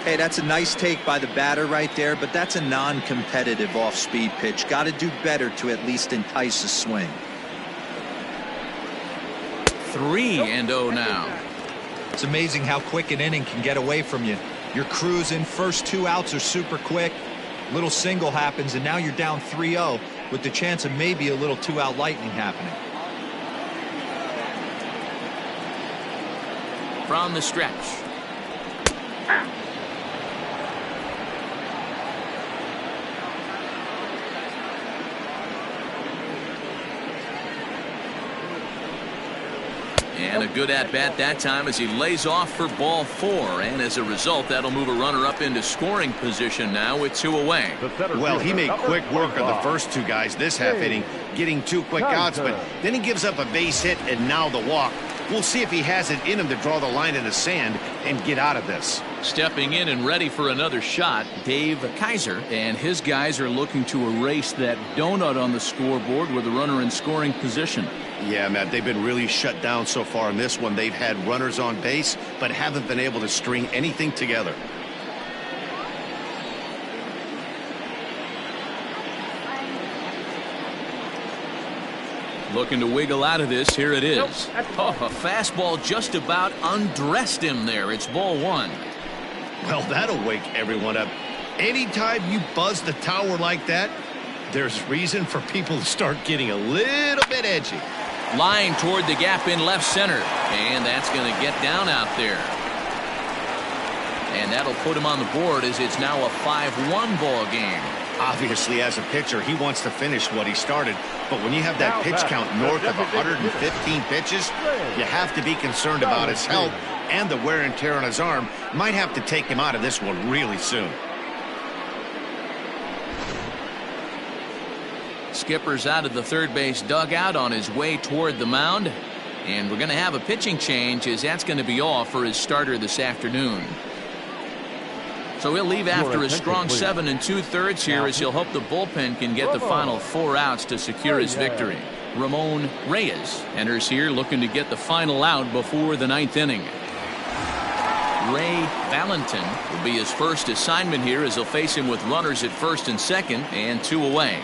Hey, that's a nice take by the batter right there, but that's a non-competitive off-speed pitch. Got to do better to at least entice a swing. 3-0 now. It's amazing how quick an inning can get away from you. You're cruising, first 2 outs are super quick. Little single happens, and now you're down 3-0 with the chance of maybe a little 2-out lightning happening. From the stretch. And a good at-bat that time as he lays off for ball 4. And as a result, that'll move a runner up into scoring position now with 2 away. Well, he made quick work of the first 2 guys this half inning, getting 2 quick outs, but then he gives up a base hit and now the walk. We'll see if he has it in him to draw the line in the sand and get out of this. Stepping in and ready for another shot, Dave Kaiser, and his guys are looking to erase that donut on the scoreboard with a runner in scoring position. Yeah, Matt, they've been really shut down so far in this one. They've had runners on base, but haven't been able to string anything together. Looking to wiggle out of this. Here it is. Oh, a fastball just about undressed him there. It's ball 1. Well, that'll wake everyone up. Anytime you buzz the tower like that, there's reason for people to start getting a little bit edgy. Line toward the gap in left center. And that's going to get down out there. And that'll put him on the board as it's now a 5-1 ball game. Obviously, as a pitcher, he wants to finish what he started. But when you have that pitch count north of 115 pitches, you have to be concerned about his health and the wear and tear on his arm. Might have to take him out of this one really soon. Skipper's out of the third base dugout on his way toward the mound. And we're going to have a pitching change as that's going to be all for his starter this afternoon. So he'll leave after a strong 7 2/3 here as he'll hope the bullpen can get the final 4 outs to secure his victory. Ramon Reyes enters here looking to get the final out before the 9th inning. Ray Valentin will be his first assignment here as he'll face him with runners at first and second and 2 away.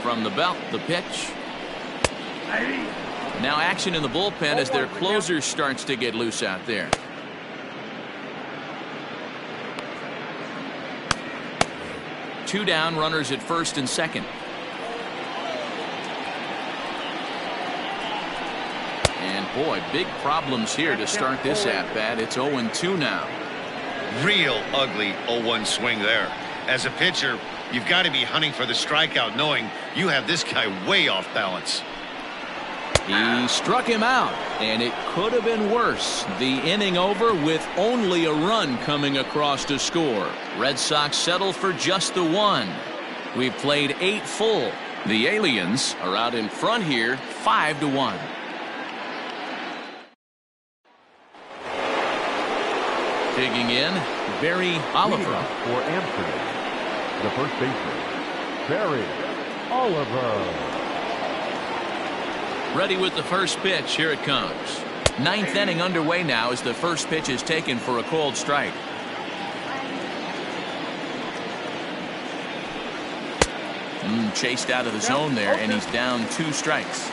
From the belt, the pitch. Now action in the bullpen as their closer starts to get loose out there. Two down, runners at first and second. And boy, big problems here to start this at-bat. It's 0-2 now. Real ugly 0-1 swing there. As a pitcher, you've got to be hunting for the strikeout, knowing you have this guy way off balance. He struck him out, and it could have been worse. The inning over with only a run coming across to score. Red Sox settle for just the 1. We've played 8 full. The Aliens are out in front here, 5-1. Digging in, Barry Oliver. For Amsterdam, the first baseman, Barry Oliver. Ready with the first pitch. Here it comes. 9th inning underway now as the first pitch is taken for a called strike. Chased out of the zone there, and he's down 2 strikes.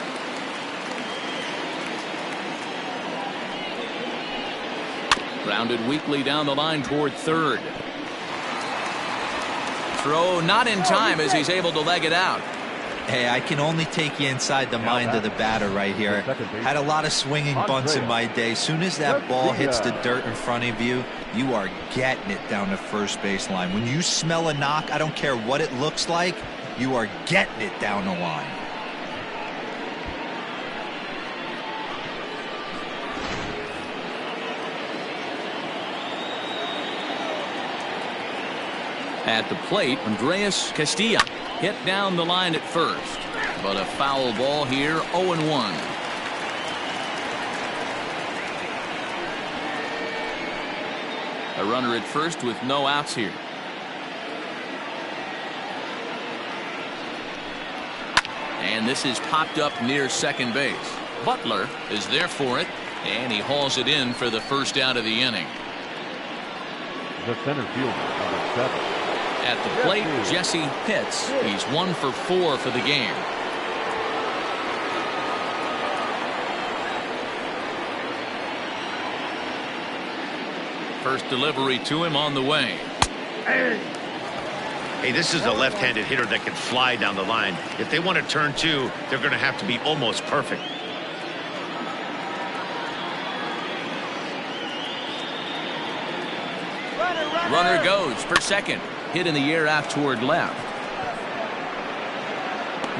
Grounded weakly down the line toward third. Throw not in time as he's able to leg it out. Hey, I can only take you inside the mind of the batter right here. Had a lot of swinging bunts in my day. Soon as that ball hits the dirt in front of you, you are getting it down the first baseline. When you smell a knock, I don't care what it looks like, you are getting it down the line. At the plate, Andres Castilla hit down the line at first, but a foul ball here, 0-1. A runner at first with no outs here. And this is popped up near second base. Butler is there for it, and he hauls it in for the first out of the inning. The center fielder, number 7. At the plate, Jesse Pitts. He's 1 for 4 for the game. First delivery to him on the way. Hey, this is a left-handed hitter that can fly down the line. If they want to turn 2, they're going to have to be almost perfect. Runner goes for second. Hit in the air out toward left.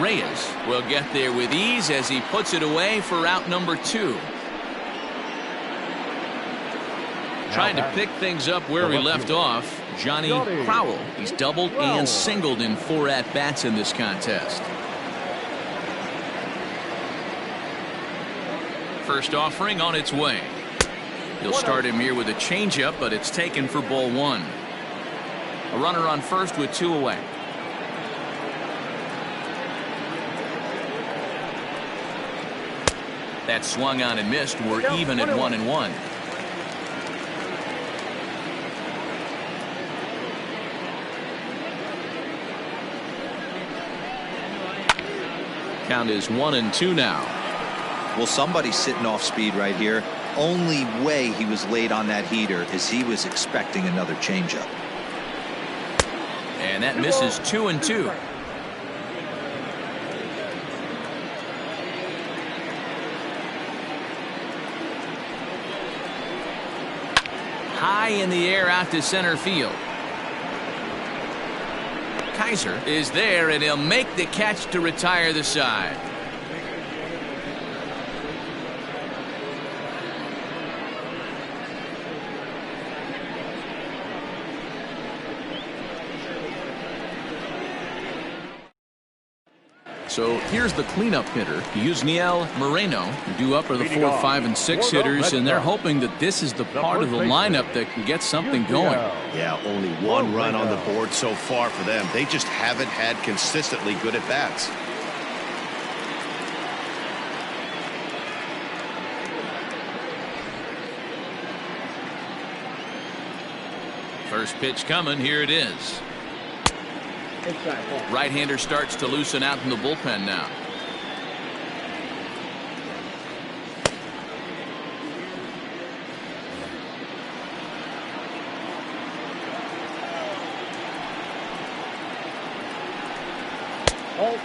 Reyes will get there with ease as he puts it away for out number 2. Trying to pick things up where we left off, Johnny Crowell. He's doubled and singled in 4 at-bats in this contest. First offering on its way. He'll start him here with a changeup, but it's taken for ball 1. A runner on first with 2 away. That swung on and missed. We're even at 1-1. Count is 1-2 now. Well, somebody's sitting off speed right here. Only way he was late on that heater is he was expecting another changeup. And that misses 2-2. High in the air out to center field. Kaiser is there, and he'll make the catch to retire the side. So here's the cleanup hitter, Yusniel Moreno. Due up are the 4, 5, and 6 hitters, and they're hoping that this is the part of the lineup that can get something going. Yeah, only 1 run on the board so far for them. They just haven't had consistently good at bats. First pitch coming. Here it is. Right-hander starts to loosen out in the bullpen now.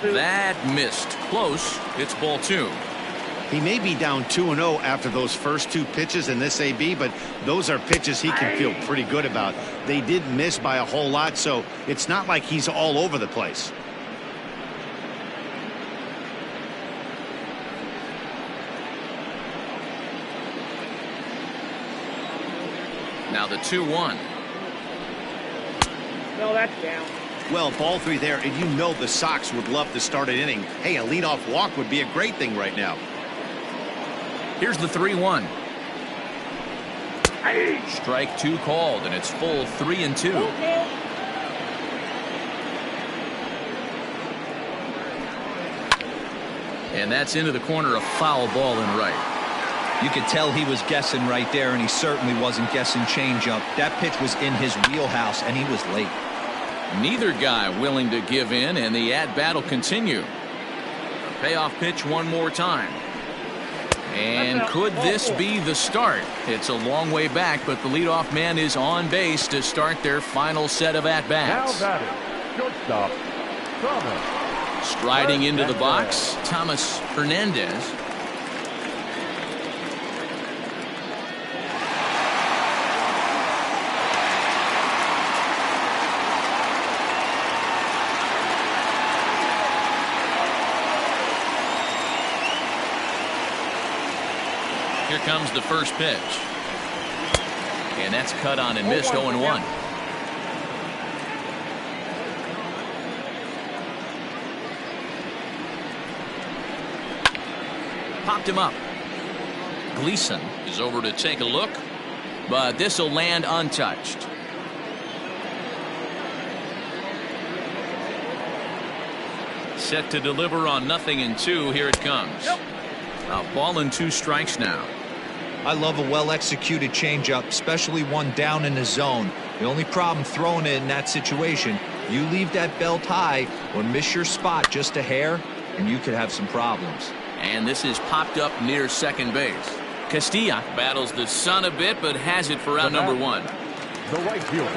That missed. Close. It's ball 2. He may be down 2-0 after those first 2 pitches in this AB, but those are pitches he can feel pretty good about. They did miss by a whole lot, so it's not like he's all over the place. Now the 2-1. No, that's down. Well, ball 3 there, and you know the Sox would love to start an inning. Hey, a leadoff walk would be a great thing right now. Here's the 3-1. Strike 2 called, and it's full 3-2. And that's into the corner, a foul ball and right. You could tell he was guessing right there, and he certainly wasn't guessing changeup. That pitch was in his wheelhouse, and he was late. Neither guy willing to give in, and the at-bat will continue. A payoff pitch one more time. And could this be the start? It's a long way back, but the leadoff man is on base to start their final set of at-bats. Now batting, shortstop, Thomas. Striding into the box, Thomas Hernandez. Here comes the first pitch. And that's cut on and missed. 0-1. Popped him up. Gleason is over to take a look. but this will land untouched. Set to deliver on 0-2. Here it comes. A ball and 2 strikes now. I love a well-executed changeup, especially one down in the zone. The only problem throwing it in that situation, you leave that belt high or miss your spot just a hair, and you could have some problems. And this is popped up near second base. Castilla battles the sun a bit, but has it for out number 1. The right fielder,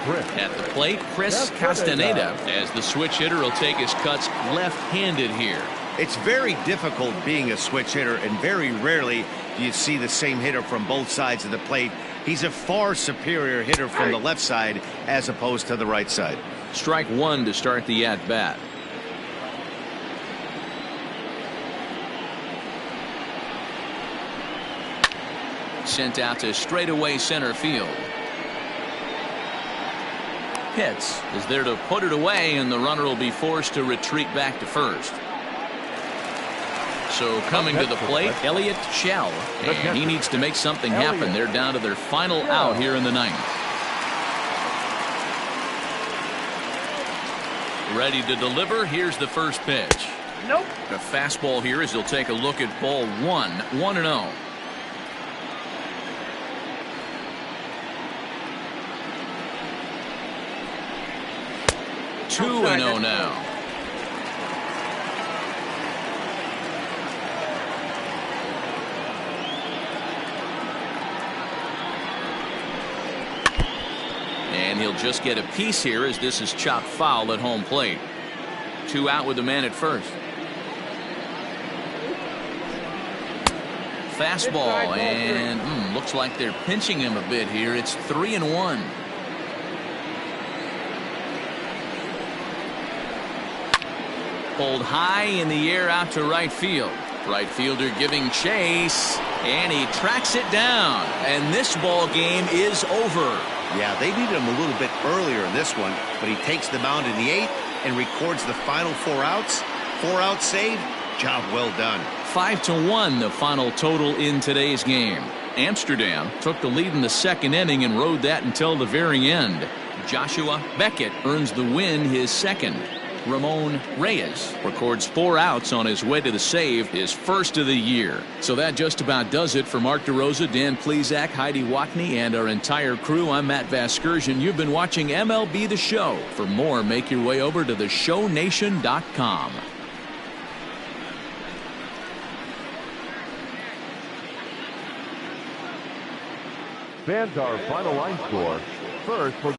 Chris. At the plate, Chris Castaneda, as the switch hitter will take his cuts left-handed here. It's very difficult being a switch hitter, and very rarely do you see the same hitter from both sides of the plate. He's a far superior hitter from the left side as opposed to the right side. Strike 1 to start the at-bat. Sent out to straightaway center field. Pitts is there to put it away, and the runner will be forced to retreat back to first. So coming to the plate, Elliott Shell, and he needs to make something happen. They're down to their final out here in the 9th. Ready to deliver. Here's the first pitch. Nope. The fastball here as he'll take a look at ball 1, 1-0. Two and 0 now. And he'll just get a piece here as this is chopped foul at home plate. 2 out with the man at first. Fastball, and looks like they're pinching him a bit here. It's 3-1. Pulled high in the air out to right field. Right fielder giving chase, and he tracks it down. And this ball game is over. Yeah, they needed him a little bit earlier in this one, but he takes the mound in the 8th and records the final 4 outs. 4 out save. Job well done. 5-1 the final total in today's game. Amsterdam took the lead in the 2nd inning and rode that until the very end. Joshua Beckett earns the win, his 2nd. Ramon Reyes records 4 outs on his way to the save, his 1st of the year. So that just about does it for Mark DeRosa, Dan Plesac, Heidi Watney, and our entire crew. I'm Matt Vasgersian. You've been watching MLB The Show. For more, make your way over to theshownation.com. Fans, our final line score. First for